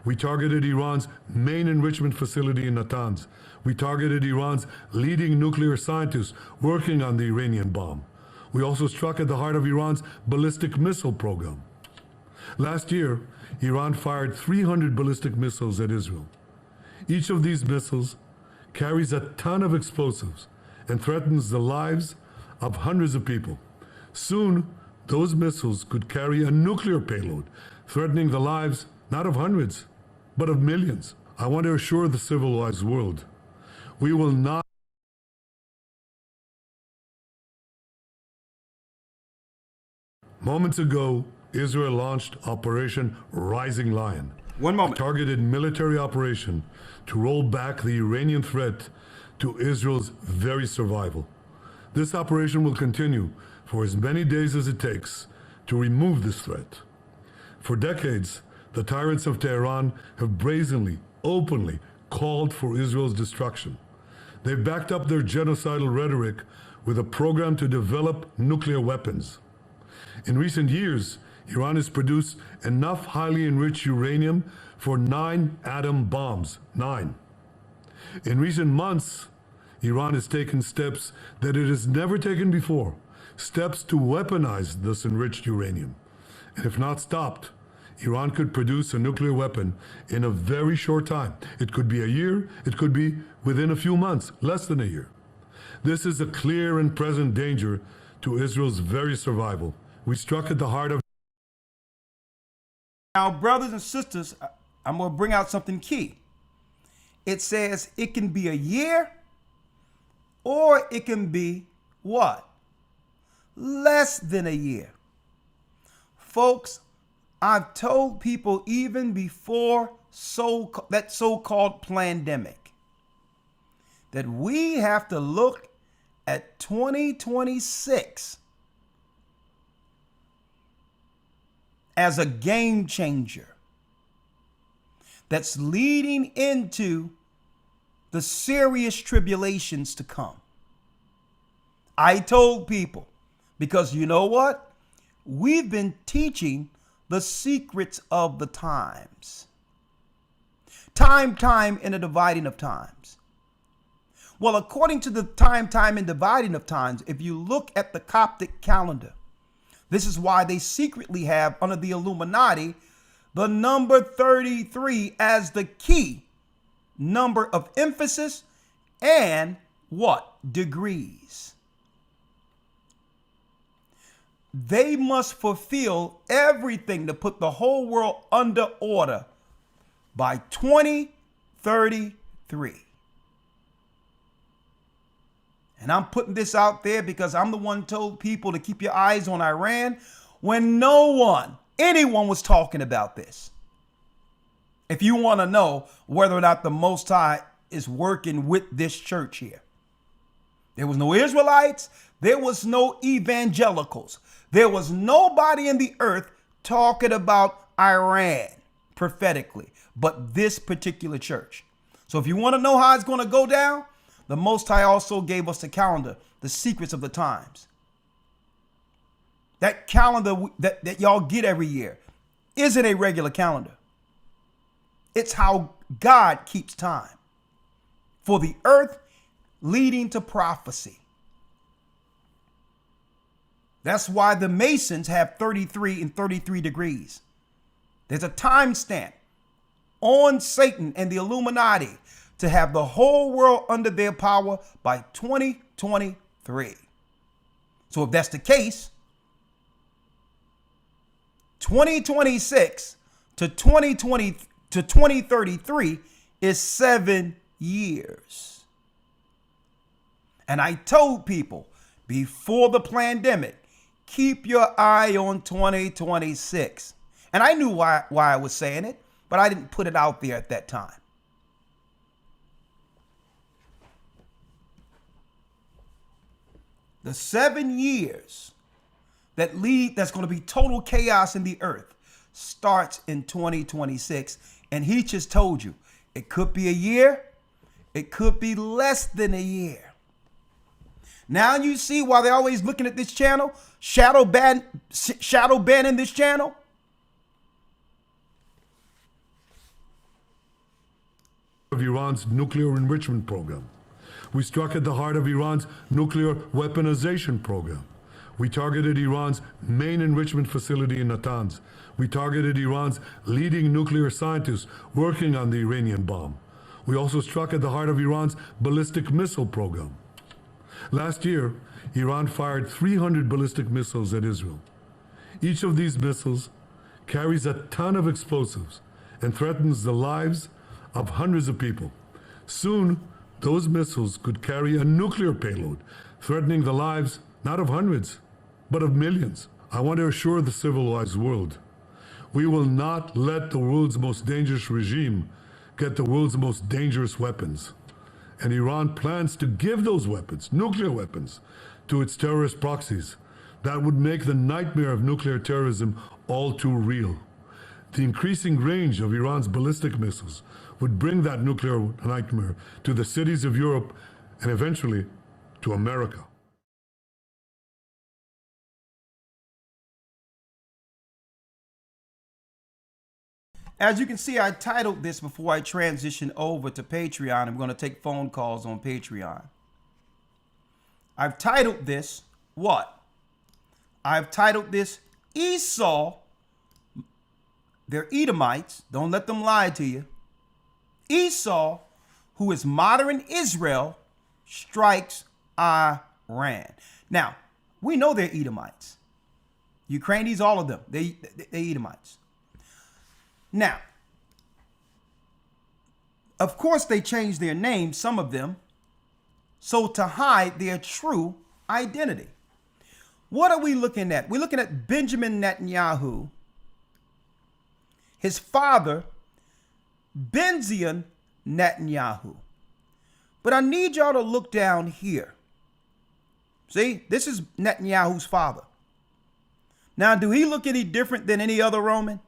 We targeted Iran's main enrichment facility in Natanz. We targeted Iran's leading nuclear scientists working on the Iranian bomb. We also struck at the heart of Iran's ballistic missile program. Last year, Iran fired 300 ballistic missiles at Israel. Each of these missiles carries a ton of explosives and threatens the lives of hundreds of people. Soon, those missiles could carry a nuclear payload, threatening the lives not of hundreds, but of millions. I want to assure the civilized world, we will not Moments ago, Israel launched Operation Rising Lion. One moment. A targeted military operation to roll back the Iranian threat to Israel's very survival. This operation will continue for as many days as it takes to remove this threat. For decades, the tyrants of Tehran have brazenly, openly called for Israel's destruction. They've backed up their genocidal rhetoric with a program to develop nuclear weapons. In recent years, Iran has produced enough highly enriched uranium for 9 atom bombs. 9. In recent months, Iran has taken steps that it has never taken before, steps to weaponize this enriched uranium. And if not stopped, Iran could produce a nuclear weapon in a very short time. It could be a year, it could be within a few months, less than a year. This is a clear and present danger to Israel's very survival. We struck at the heart of... Now, brothers and sisters, I'm going to bring out something key. It says it can be a year or it can be what? Less than a year. Folks, I've told people even before that so-called pandemic that we have to look at 2026 as a game changer that's leading into the serious tribulations to come. I told people, because you know what? We've been teaching the secrets of the times. Time, and the dividing of times. Well, according to the time, and dividing of times, if you look at the Coptic calendar, this is why they secretly have under the Illuminati the number 33 as the key number of emphasis and what? Degrees. They must fulfill everything to put the whole world under order by 2033. And I'm putting this out there because I'm the one who told people to keep your eyes on Iran when anyone was talking about this. If you want to know whether or not the Most High is working with this church here. There was no Israelites. There was no evangelicals. There was nobody in the earth talking about Iran prophetically, but this particular church. So if you want to know how it's going to go down, the Most High also gave us the calendar, the secrets of the times. That calendar that y'all get every year isn't a regular calendar. It's how God keeps time for the earth, leading to prophecy. That's why the Masons have 33 and 33 degrees. There's a timestamp on Satan and the Illuminati to have the whole world under their power by 2023. So if that's the case, 2026 to 2033 is 7 years. And I told people before the pandemic, keep your eye on 2026. And I knew why I was saying it, but I didn't put it out there at that time. The 7 years that's going to be total chaos in the earth starts in 2026. And he just told you it could be a year. It could be less than a year. Now you see why they're always looking at this channel, shadow banning this channel. Of Iran's nuclear enrichment program. We struck at the heart of Iran's nuclear weaponization program. We targeted Iran's main enrichment facility in Natanz. We targeted Iran's leading nuclear scientists working on the Iranian bomb. We also struck at the heart of Iran's ballistic missile program. Last year, Iran fired 300 ballistic missiles at Israel. Each of these missiles carries a ton of explosives and threatens the lives of hundreds of people. Soon, those missiles could carry a nuclear payload, threatening the lives not of hundreds, but of millions I want to assure the civilized world, we will not let the world's most dangerous regime get the world's most dangerous weapons. And Iran plans to give those weapons, nuclear weapons, to its terrorist proxies. That would make the nightmare of nuclear terrorism all too real. The increasing range of Iran's ballistic missiles would bring that nuclear nightmare to the cities of Europe and eventually to America. As you can see, I titled this before I transition over to Patreon. I'm going to take phone calls on Patreon. I've titled this what? I've titled this Esau. They're Edomites. Don't let them lie to you. Esau, who is modern Israel, strikes Iran. Now, we know they're Edomites. Ukrainians, all of them. They're Edomites. Now, of course, they changed their name, some of them, so to hide their true identity. What are we looking at? We're looking at Benjamin Netanyahu, his father, Benjamin Netanyahu. But I need y'all to look down here. See, this is Netanyahu's father. Now, do he look any different than any other Roman?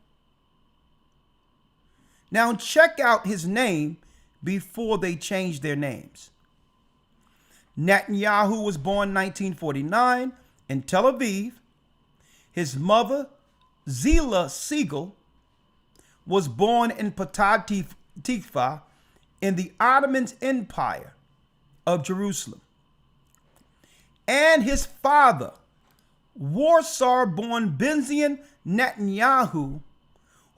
Now check out his name before they changed their names. Netanyahu was born 1949 in Tel Aviv. His mother, Zila Siegel, was born in Petah Tikva in the Ottoman Empire of Jerusalem. And his father, Warsaw-born Benjamin Netanyahu,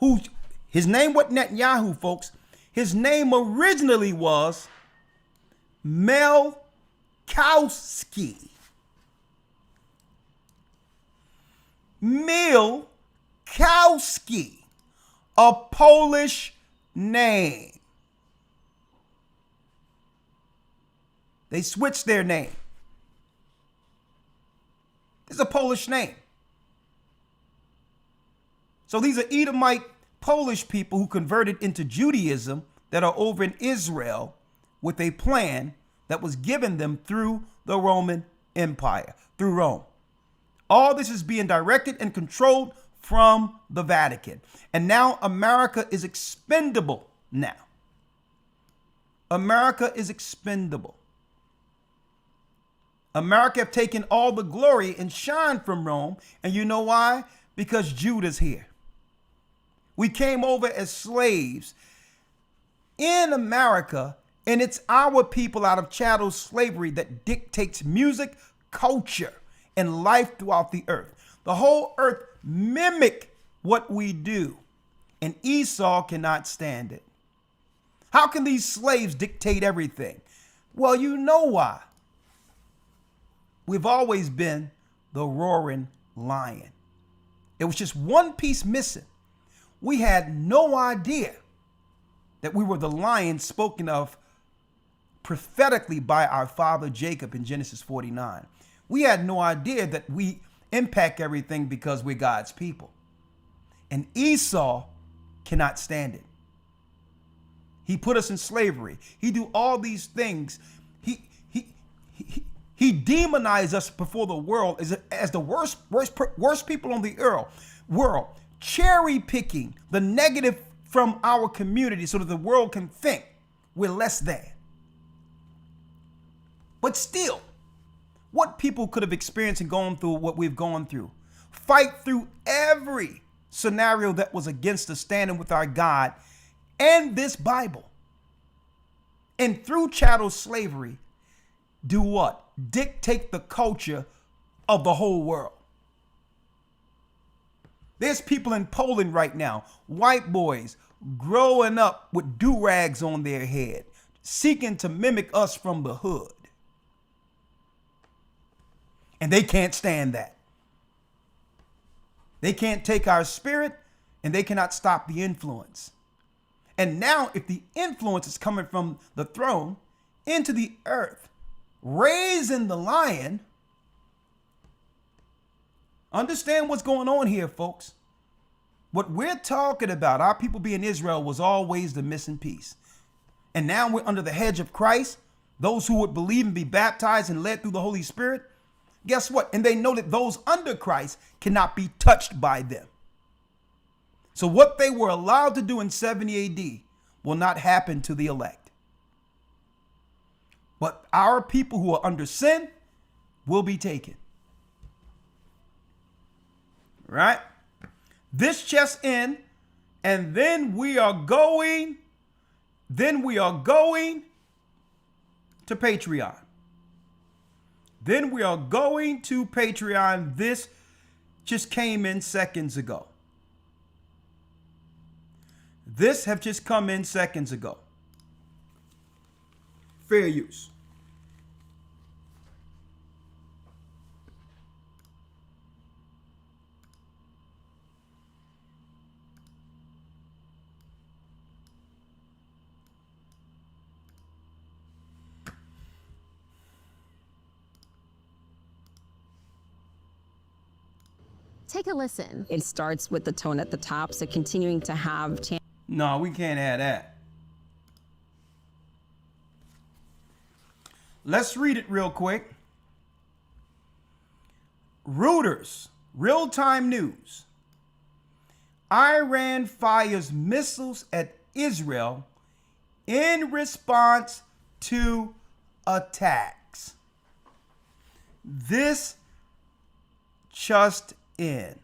who his name wasn't Netanyahu, folks. His name originally was Milkowski. Milkowski, a Polish name. They switched their name. It's a Polish name. So these are Edomite Polish people who converted into Judaism that are over in Israel with a plan that was given them through the Roman Empire, through Rome. All this is being directed and controlled from the Vatican. And now America is expendable now. America is expendable. America have taken all the glory and shine from Rome. And you know why? Because Judah's here. We came over as slaves in America, and it's our people out of chattel slavery that dictates music, culture, and life throughout the earth. The whole earth mimic what we do, and Esau cannot stand it. How can these slaves dictate everything? Well, you know why. We've always been the roaring lion. It was just one piece missing. We had no idea that we were the lion spoken of prophetically by our father Jacob in Genesis 49. We had no idea that we impact everything because we're God's people. And Esau cannot stand it. He put us in slavery. He do all these things. He demonized us before the world as the worst people on the world. Cherry picking the negative from our community so that the world can think we're less than. But still, what people could have experienced and gone through what we've gone through. Fight through every scenario that was against us, standing with our God and this Bible. And through chattel slavery, do what? Dictate the culture of the whole world. There's people in Poland right now, white boys growing up with do-rags on their head, seeking to mimic us from the hood. And they can't stand that. They can't take our spirit, and they cannot stop the influence. And now if the influence is coming from the throne into the earth, raising the lion, Understand what's going on here, folks. What we're talking about, our people being Israel, was always the missing piece. And now we're under the hedge of Christ. Those who would believe and be baptized and led through the Holy Spirit. Guess what? And they know that those under Christ cannot be touched by them. So what they were allowed to do in 70 AD will not happen to the elect. But our people who are under sin will be taken. Right? This just in, and then we are going to Patreon. Then we are going to Patreon. This just came in seconds ago. This have just come in seconds ago. Fair use. Take a listen. It starts with the tone at the top, so continuing to have... No, we can't add that. Let's read it real quick. Reuters, real-time news. Iran fires missiles at Israel in response to attacks. This just in.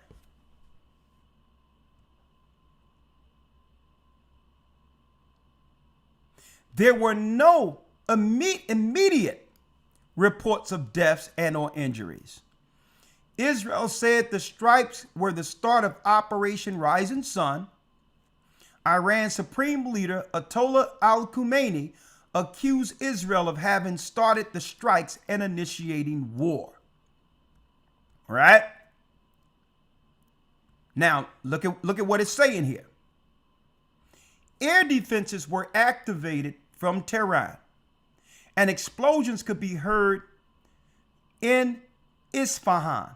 There were no immediate reports of deaths and or injuries. Israel said the strikes were the start of Operation Rising Sun. Iran's supreme leader, Ayatollah al-Khamenei, accused Israel of having started the strikes and initiating war. Right? Now, look at what it's saying here. Air defenses were activated from Tehran, and explosions could be heard in Isfahan.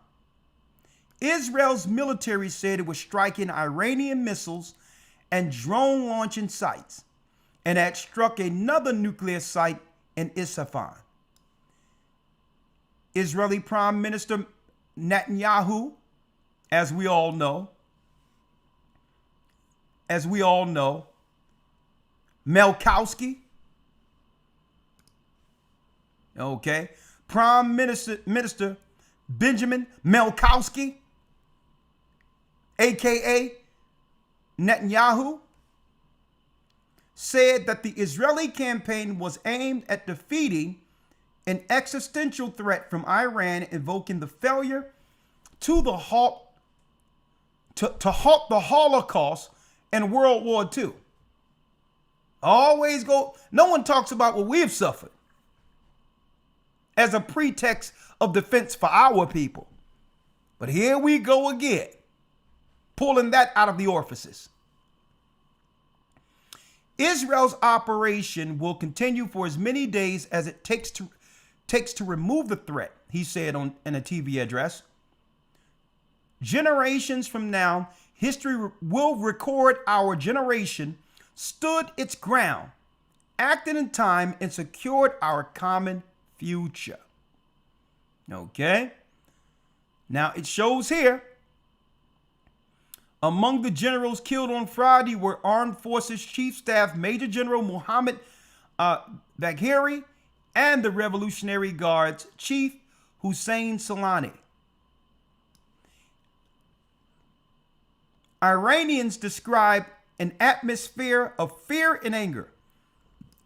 Israel's military said it was striking Iranian missiles and drone launching sites, and had struck another nuclear site in Isfahan. Israeli Prime Minister Netanyahu, as we all know, Melkowski, okay, Prime Minister Benjamin Melkowski, aka Netanyahu, said that the Israeli campaign was aimed at defeating an existential threat from Iran, invoking the failure to halt the Holocaust and World War II. No one talks about what we've suffered as a pretext of defense for our people. But here we go again, pulling that out of the orifices. Israel's operation will continue for as many days as it takes to remove the threat, he said in a TV address. Generations from now, history will record our generation stood its ground, acted in time, and secured our common future. Okay? Now it shows here, among the generals killed on Friday were Armed Forces Chief Staff Major General Mohammed Bagheri and the Revolutionary Guard's Chief Hussein Salami. Iranians describe an atmosphere of fear and anger,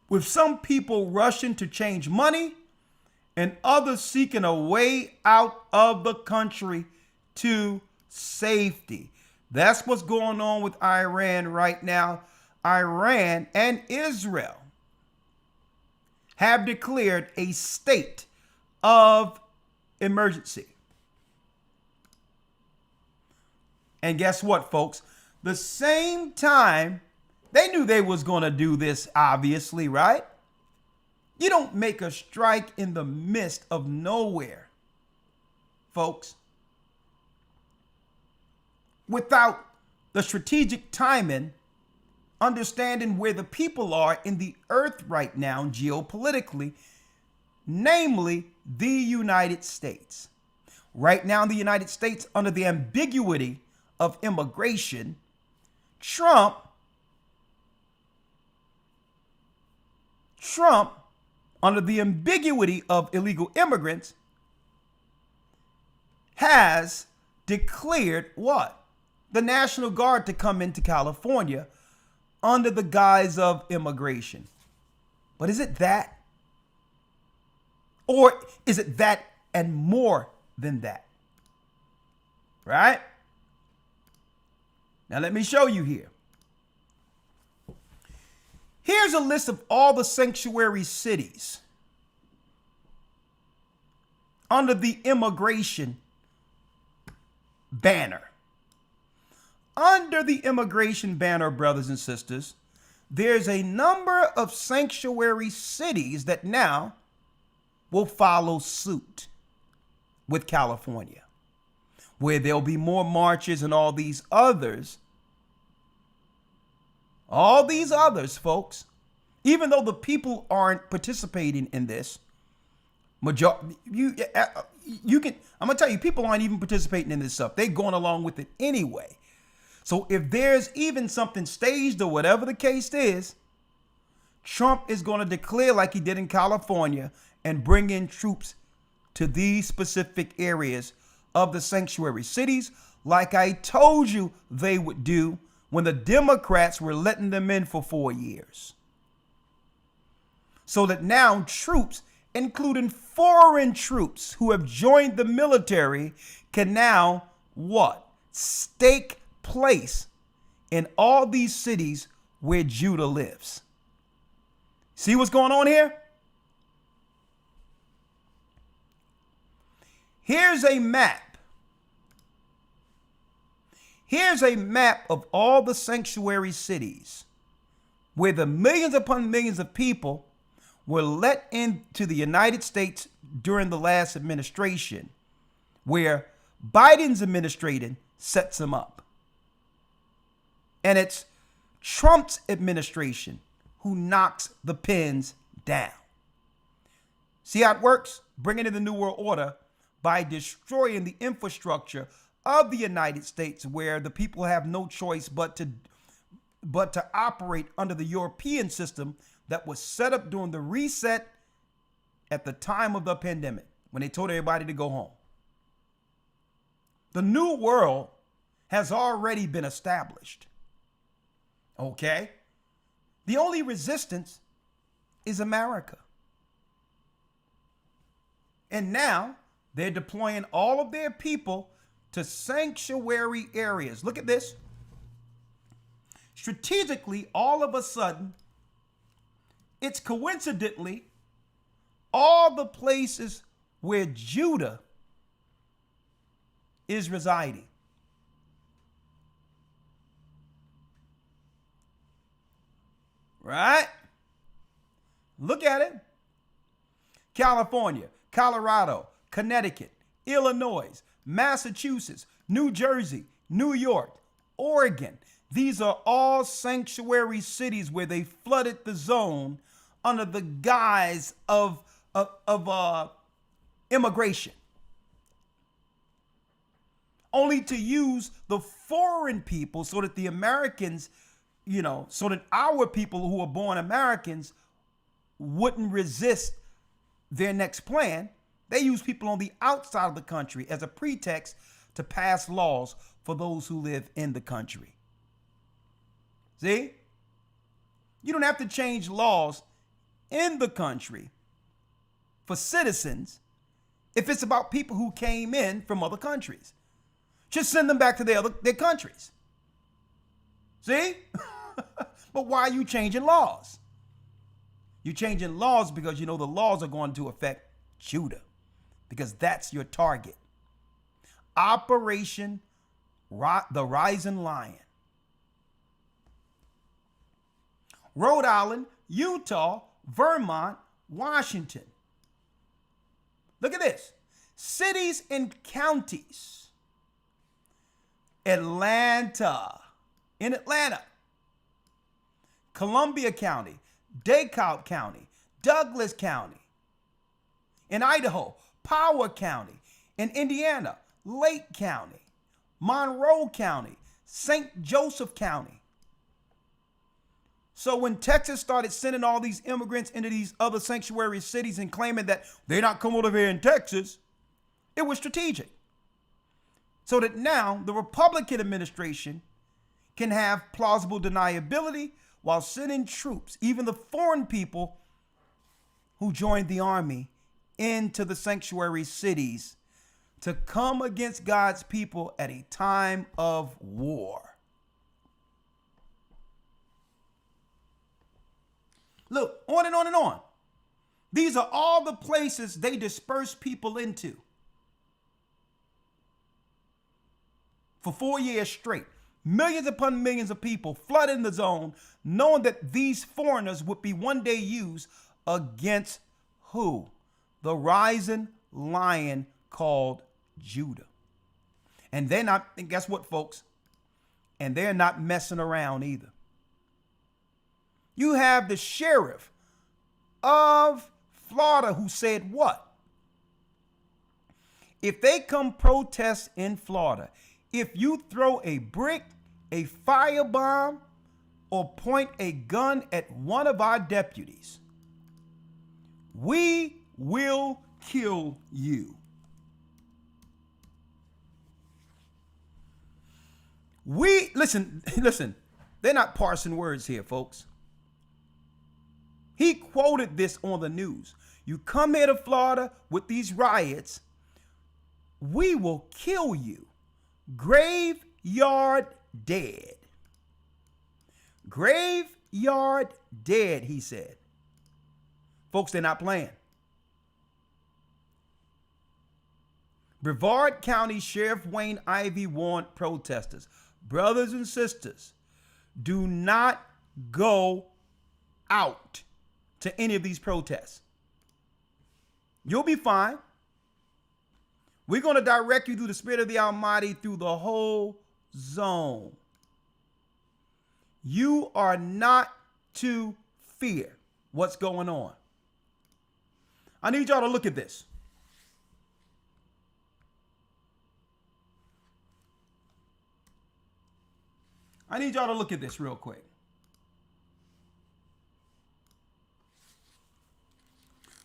with some people rushing to change money and others seeking a way out of the country to safety. That's what's going on with Iran right now. Iran and Israel have declared a state of emergency. And guess what, folks? The same time, they knew they was going to do this, obviously, right? You don't make a strike in the midst of nowhere, folks. without the strategic timing, understanding where the people are in the earth right now geopolitically, namely the United States. Right now in the United States, under the ambiguity of immigration, Trump, under the ambiguity of illegal immigrants, has declared what? The National Guard to come into California under the guise of immigration. But is it that? Or is it that and more than that? Right? Now let me show you here. Here's a list of all the sanctuary cities under the immigration banner. Under the immigration banner, brothers and sisters, there's a number of sanctuary cities that now will follow suit with California, where there'll be more marches and all these others. All these others, folks, even though the people aren't participating in this, I'm gonna tell you, people aren't even participating in this stuff. They're going along with it anyway. So if there's even something staged or whatever the case is, Trump is going to declare like he did in California and bring in troops to these specific areas of the sanctuary cities, like I told you they would do when the Democrats were letting them in for 4 years. So that now troops, including foreign troops who have joined the military, can now what? Stake place in all these cities where Judah lives. See what's going on here? Here's a map. Here's a map of all the sanctuary cities where the millions upon millions of people were let into the United States during the last administration, where Biden's administration sets them up. And it's Trump's administration who knocks the pins down. See how it works? Bringing in the New World Order by destroying the infrastructure of the United States, where the people have no choice but to operate under the European system that was set up during the reset at the time of the pandemic, when they told everybody to go home. The new world has already been established. Okay? The only resistance is America. And now they're deploying all of their people to sanctuary areas. Look at this. Strategically, all of a sudden, it's coincidentally all the places where Judah is residing. Right? Look at it. California, Colorado, Connecticut, Illinois, Massachusetts, New Jersey, New York, Oregon. These are all sanctuary cities where they flooded the zone under the guise of immigration, only to use the foreign people so that the Americans, so that our people who are born Americans wouldn't resist their next plan. They use people on the outside of the country as a pretext to pass laws for those who live in the country. See? You don't have to change laws in the country for citizens if it's about people who came in from other countries. Just send them back to their countries. See? But why are you changing laws? You're changing laws because you know the laws are going to affect Judah, because that's your target. Operation the Rising Lion. Rhode Island, Utah, Vermont, Washington. Look at this. Cities and counties Atlanta, in Atlanta, Columbia County, DeKalb County, Douglas County, in Idaho, Power County, in Indiana, Lake County, Monroe County, St. Joseph County. So when Texas started sending all these immigrants into these other sanctuary cities and claiming that they're not coming over here in Texas, it was strategic. So that now the Republican administration can have plausible deniability while sending troops, even the foreign people who joined the army, into the sanctuary cities to come against God's people at a time of war. Look, on and on and on. These are all the places they disperse people into for 4 years straight. Millions upon millions of people flooding the zone, knowing that these foreigners would be one day used against who? The rising lion called Judah. And they're not, and guess what, folks? And they're not messing around either. You have the sheriff of Florida who said what? If they come protest in Florida, if you throw a brick, a firebomb, or point a gun at one of our deputies, we will kill you. Listen, they're not parsing words here, folks. He quoted this on the news. You come here to Florida with these riots, we will kill you. Graveyard dead. Graveyard dead, he said. Folks, they're not playing. Brevard County Sheriff Wayne Ivey warned protesters, brothers and sisters, do not go out to any of these protests. You'll be fine. We're going to direct you through the Spirit of the Almighty through the whole zone. You are not to fear what's going on. I need y'all to look at this. I need y'all to look at this real quick.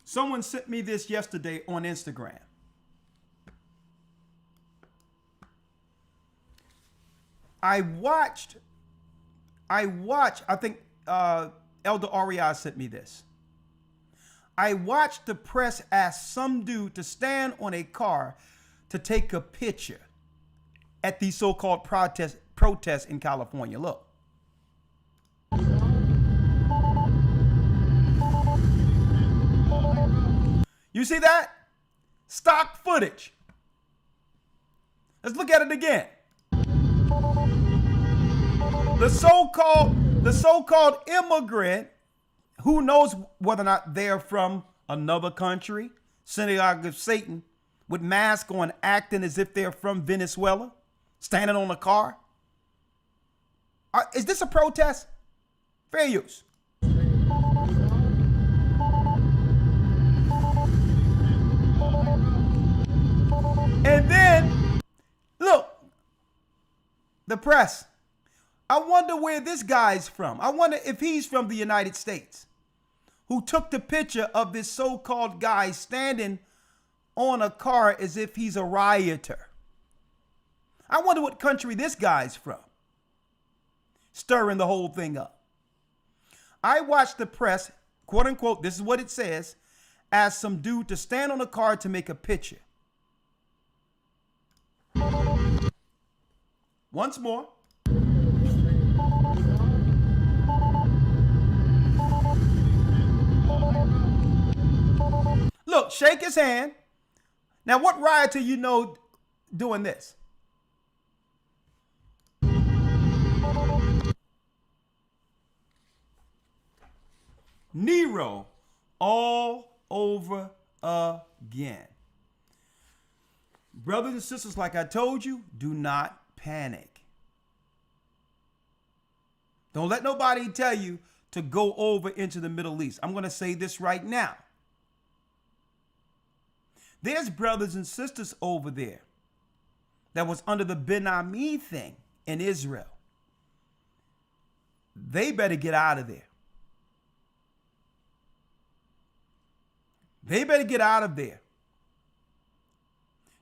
Someone sent me this yesterday on Instagram. I think Elder Arias sent me this. I watched the press ask some dude to stand on a car to take a picture at these so-called protests in California. Look. You see that? Stock footage. Let's look at it again. The so-called immigrant, who knows whether or not they're from another country, synagogue of Satan, with masks on, acting as if they're from Venezuela, standing on a car. Is this a protest? Fair use. And then, look, the press. I wonder where this guy's from. I wonder if he's from the United States, who took the picture of this so-called guy standing on a car as if he's a rioter. I wonder what country this guy's from, stirring the whole thing up. I watched the press, quote unquote, this is what it says, ask some dude to stand on a car to make a picture. Once more. Look, shake his hand. Now, what rioter you know doing this? Nero all over again. Brothers and sisters, like I told you, do not panic. Don't let nobody tell you to go over into the Middle East. I'm going to say this right now. There's brothers and sisters over there that was under the Ben Ami thing in Israel. They better get out of there. They better get out of there.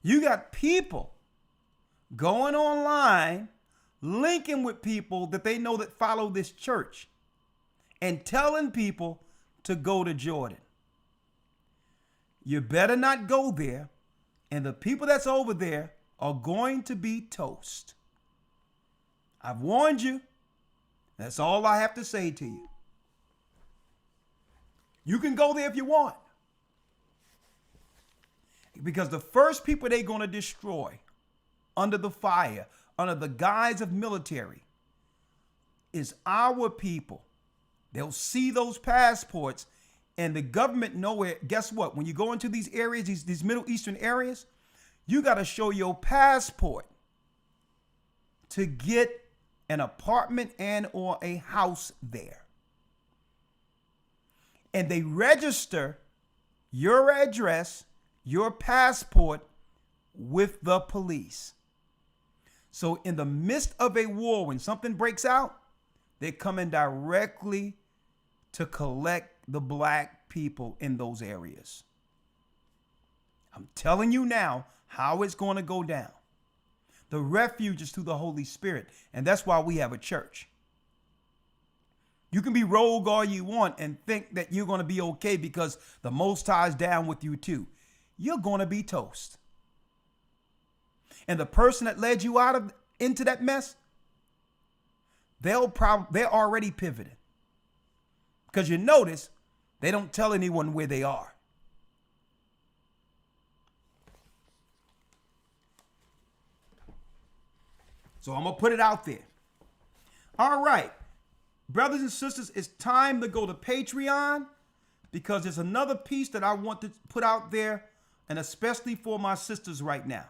You got people going online, linking with people that they know that follow this church and telling people to go to Jordan. You better not go there, and the people that's over there are going to be toast. I've warned you. That's all I have to say to you. You can go there if you want. Because the first people they're going to destroy under the fire, under the guise of military, is our people. They'll see those passports, and the government nowhere. Guess what? When you go into these areas, these Middle Eastern areas, you got to show your passport to get an apartment and or a house there. And they register your address, your passport with the police. So in the midst of a war, when something breaks out, they're coming directly to collect the black people in those areas. I'm telling you now how it's going to go down. The refuge is through the Holy Spirit, and that's why we have a church. You can be rogue all you want and think that you're going to be okay because the Most High is down with you too. You're going to be toast. And the person that led you into that mess, they're already pivoted. Because you notice they don't tell anyone where they are. So I'm going to put it out there. All right, brothers and sisters, it's time to go to Patreon, because there's another piece that I want to put out there, and especially for my sisters right now,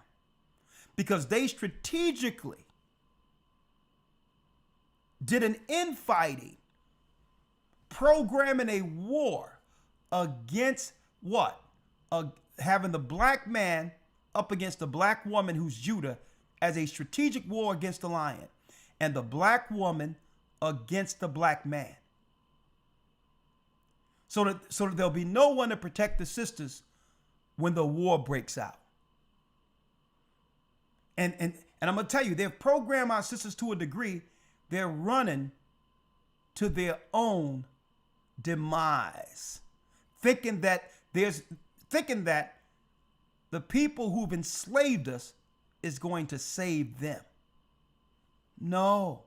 because they strategically did an infighting, programming a war against what? Having the black man up against the black woman, who's Judah, as a strategic war against the lion, and the black woman against the black man. So that there'll be no one to protect the sisters when the war breaks out. And I'm going to tell you, they've programmed our sisters to a degree, they're running to their own demise, thinking that the people who've enslaved us is going to save them. No.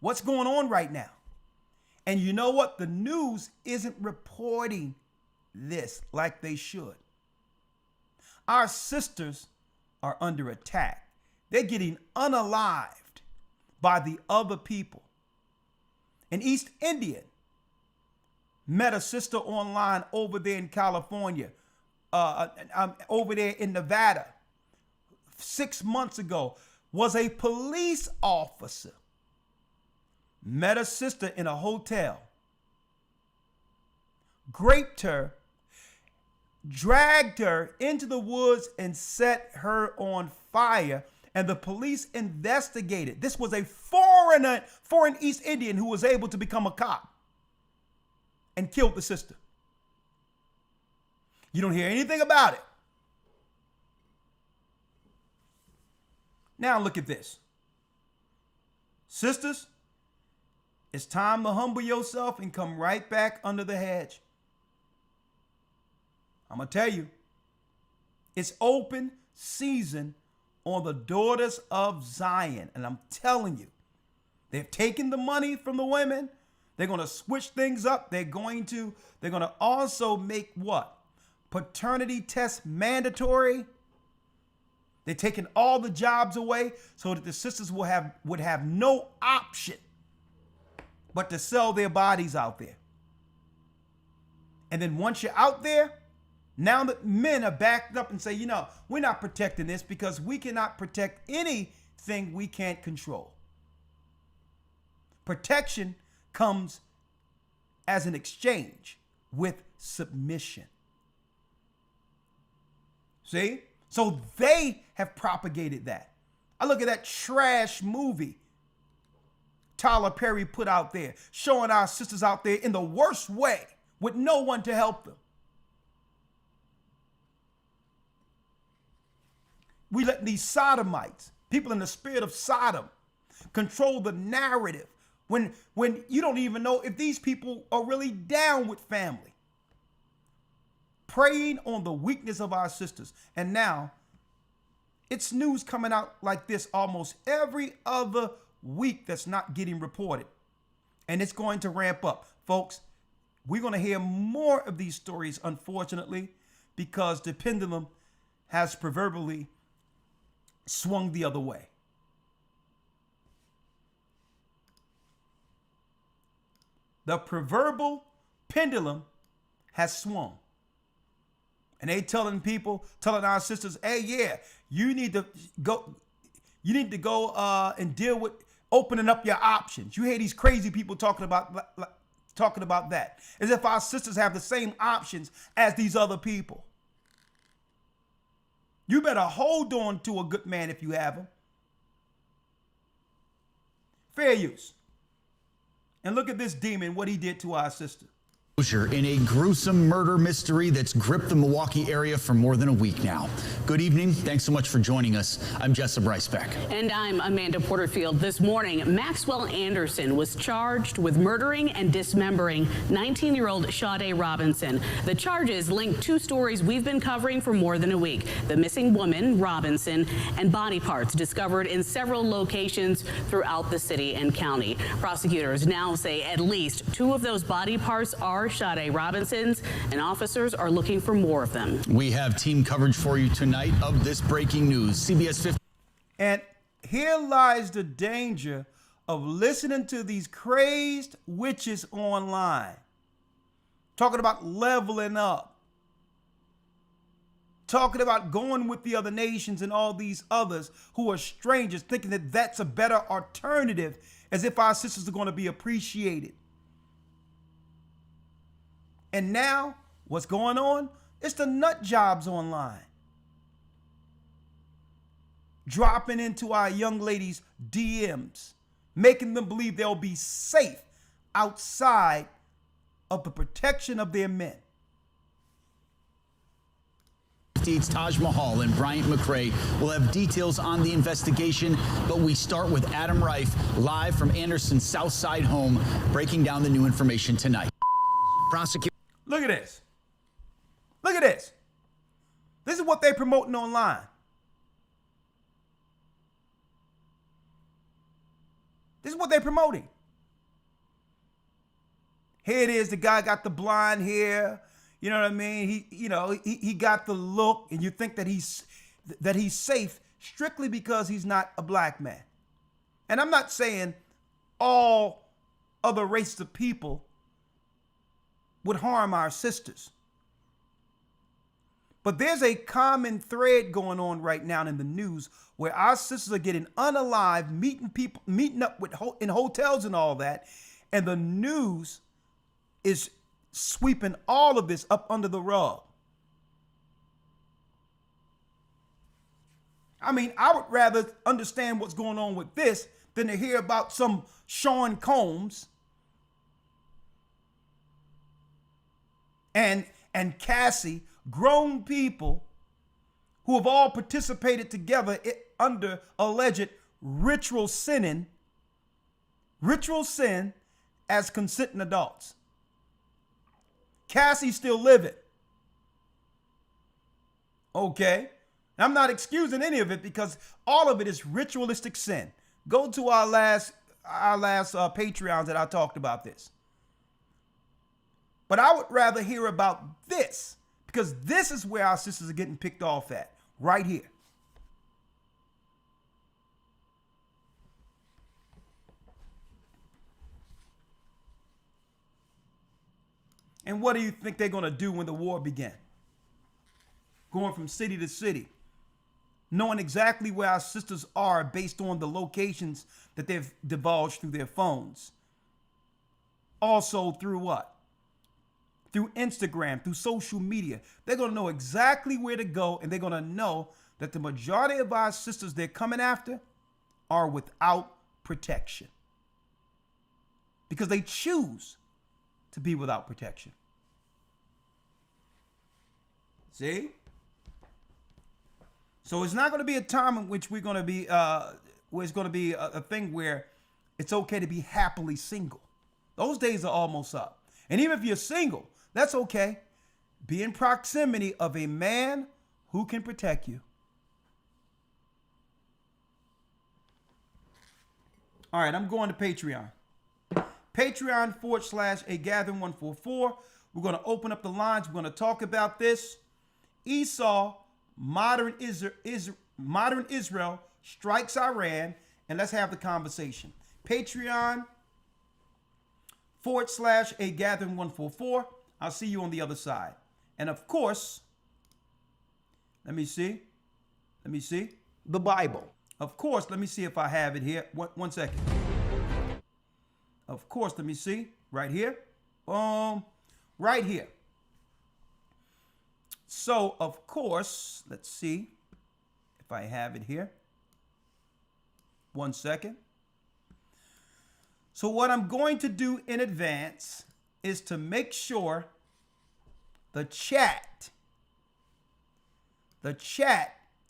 What's going on right now? And you know what? The news isn't reporting this like they should. Our sisters are under attack. They're getting unalived by the other people. An East Indian met a sister online over there in California, over there in Nevada, 6 months ago, was a police officer. Met a sister in a hotel, raped her, dragged her into the woods and set her on fire, and the police investigated. This was a foreign East Indian who was able to become a cop and killed the sister. You don't hear anything about it. Now look at this. Sisters, it's time to humble yourself and come right back under the hedge. I'm going to tell you, it's open season on the daughters of Zion. And I'm telling you, they've taken the money from the women. They're going to switch things up. They're going to also make what? Paternity tests mandatory. They're taking all the jobs away so that the sisters would have no option but to sell their bodies out there. And then once you're out there, now that men are backed up and say, we're not protecting this, because we cannot protect anything we can't control. Protection comes as an exchange with submission. See? So they have propagated that. I look at that trash movie Tyler Perry put out there, showing our sisters out there in the worst way with no one to help them. We let these sodomites, people in the spirit of Sodom, control the narrative when you don't even know if these people are really down with family. Preying on the weakness of our sisters. And now it's news coming out like this almost every other week that's not getting reported. And it's going to ramp up. Folks, we're going to hear more of these stories, unfortunately, because the pendulum has proverbially swung the other way. The proverbial pendulum has swung. And they telling our sisters, hey, yeah, you need to go and deal with opening up your options. You hear these crazy people talking about that, as if our sisters have the same options as these other people. You better hold on to a good man if you have him. Fair use. And look at this demon, what he did to our sister. In a gruesome murder mystery that's gripped the Milwaukee area for more than a week now. Good evening. Thanks so much for joining us. I'm Jessa Brycebeck. And I'm Amanda Porterfield. This morning, Maxwell Anderson was charged with murdering and dismembering 19-year-old Sade Robinson. The charges link two stories we've been covering for more than a week. The missing woman, Robinson, and body parts discovered in several locations throughout the city and county. Prosecutors now say at least two of those body parts are Sade Robinson's, and officers are looking for more of them. We have team coverage for you tonight of this breaking news. CBS 50. And here lies the danger of listening to these crazed witches online, talking about leveling up, talking about going with the other nations and all these others who are strangers, thinking that that's a better alternative, as if our sisters are going to be appreciated. And now, what's going on? It's the nut jobs online. Dropping into our young ladies' DMs, making them believe they'll be safe outside of the protection of their men. Taj Mahal and Bryant McRae will have details on the investigation, but we start with Adam Reif live from Anderson's Southside home, breaking down the new information tonight. Look at this. Look at this. This is what they're promoting online. This is what they're promoting. Here it is. The guy got the blonde hair. You know what I mean? He got the look, and you think that he's safe strictly because he's not a black man. And I'm not saying all other races of people would harm our sisters. But there's a common thread going on right now in the news where our sisters are getting unalive, meeting up in hotels and all that, and the news is sweeping all of this up under the rug. I mean, I would rather understand what's going on with this than to hear about some Sean Combs and Cassie, grown people who have all participated together under alleged ritual sin as consenting adults. Cassie's still living. Okay. I'm not excusing any of it because all of it is ritualistic sin. Go to our last Patreons that I talked about this. But I would rather hear about this, because this is where our sisters are getting picked off at, right here. And what do you think they're going to do when the war began? Going from city to city, knowing exactly where our sisters are based on the locations that they've divulged through their phones. Also through what? Through Instagram, through social media. They're going to know exactly where to go, and they're going to know that the majority of our sisters they're coming after are without protection. Because they choose to be without protection. See? So it's not going to be a time in which we're going to be, where it's going to be a thing where it's okay to be happily single. Those days are almost up. And even if you're single, that's okay. Be in proximity of a man who can protect you. All right, I'm going to Patreon. Patreon.com/agathering144. We're going to open up the lines. We're going to talk about this. Esau, modern Israel strikes Iran, and let's have the conversation. Patreon.com/agathering144. I'll see you on the other side. And of course, let me see. The Bible. Of course, let me see if I have it here. One second. Of course, let me see. Right here. Right here. So, of course, let's see if I have it here. 1 second. So what I'm going to do in advance is to make sure the chat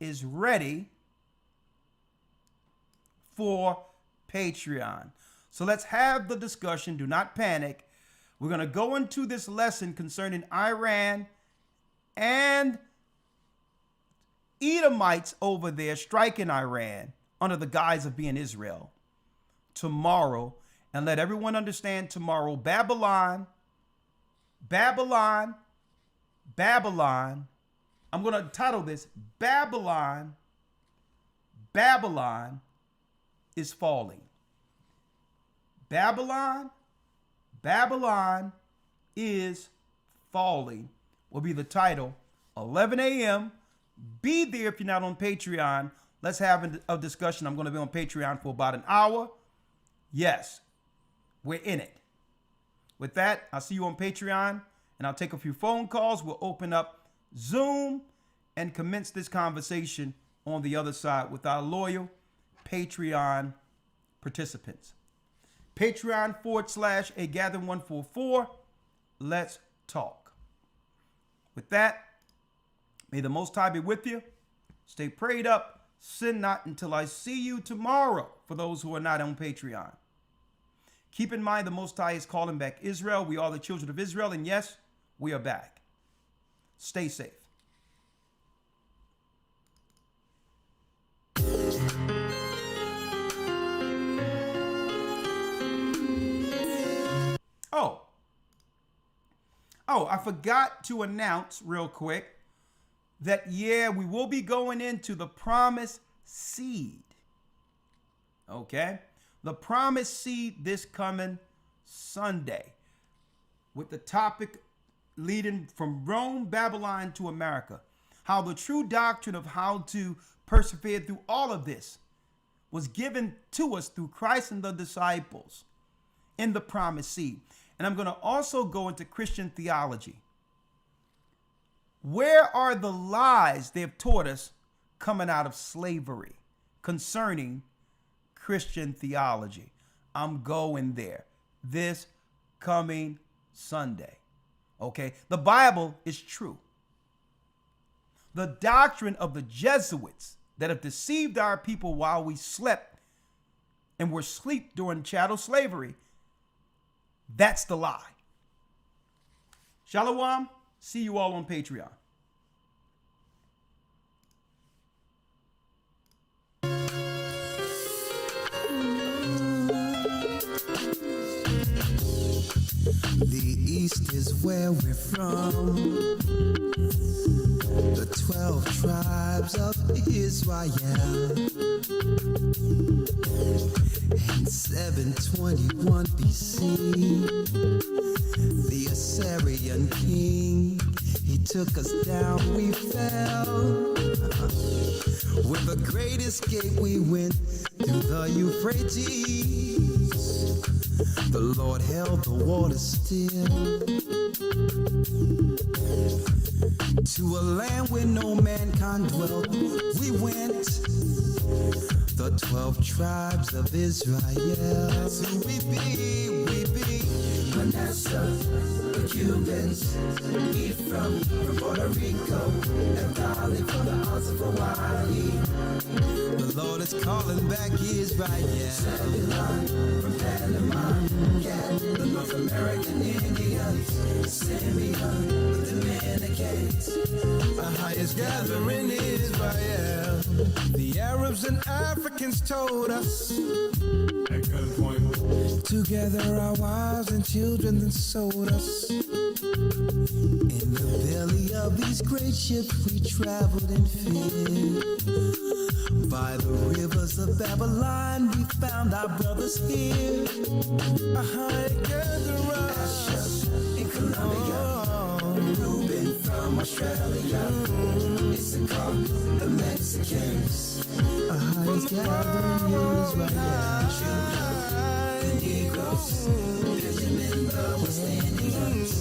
is ready for Patreon. So let's have the discussion. Do not panic. We're going to go into this lesson concerning Iran and Edomites over there striking Iran under the guise of being Israel tomorrow, and let everyone understand tomorrow Babylon, I'm going to title this Babylon is falling. Babylon is falling will be the title. 11 a.m. Be there if you're not on Patreon. Let's have a discussion. I'm going to be on Patreon for about an hour. Yes, we're in it. With that, I'll see you on Patreon, and I'll take a few phone calls. We'll open up Zoom and commence this conversation on the other side with our loyal Patreon participants. Patreon.com/agathering144. Let's talk. With that, may the Most High be with you. Stay prayed up. Sin not until I see you tomorrow for those who are not on Patreon. Keep in mind the Most High is calling back Israel. We are the children of Israel, and yes, we are back. Stay safe. Oh, I forgot to announce real quick that, yeah, we will be going into the promised seed. Okay? The promised seed this coming Sunday, with the topic leading from Rome, Babylon to America. How the true doctrine of how to persevere through all of this was given to us through Christ and the disciples in the promised seed. And I'm going to also go into Christian theology. Where are the lies they've taught us coming out of slavery concerning Christian theology? I'm going there this coming Sunday. Okay? The Bible is true. The doctrine of the Jesuits that have deceived our people while we slept and were asleep during chattel slavery, that's the lie. Shalom. See you all on Patreon. The East is where we're from. The 12 tribes of Israel. In 721 BC, the Assyrian king, he took us down, we fell. When the great escape we went through the Euphrates. The Lord held the water still. To a land where no mankind dwelt, we went. The 12 tribes of Israel. So we be Manasseh, the Cubans, Ephraim from Puerto Rico, and Valley from the Isles of Hawaii. The Lord is calling back Israel. Zebulon from Panama, Gad, the North American Indians, Simeon, the Dominicans. The highest gathering Israel. The Arabs and Africans told us to gather our wives and children and sold us. In the belly of these great ships we traveled in fear. By the rivers of Babylon we found our brothers here. Gather us in Colombia, Reuben from Australia, Issachar, the Mexicans. From the gathering Israel, Judah, the Negroes, Benjamin, the West Indians,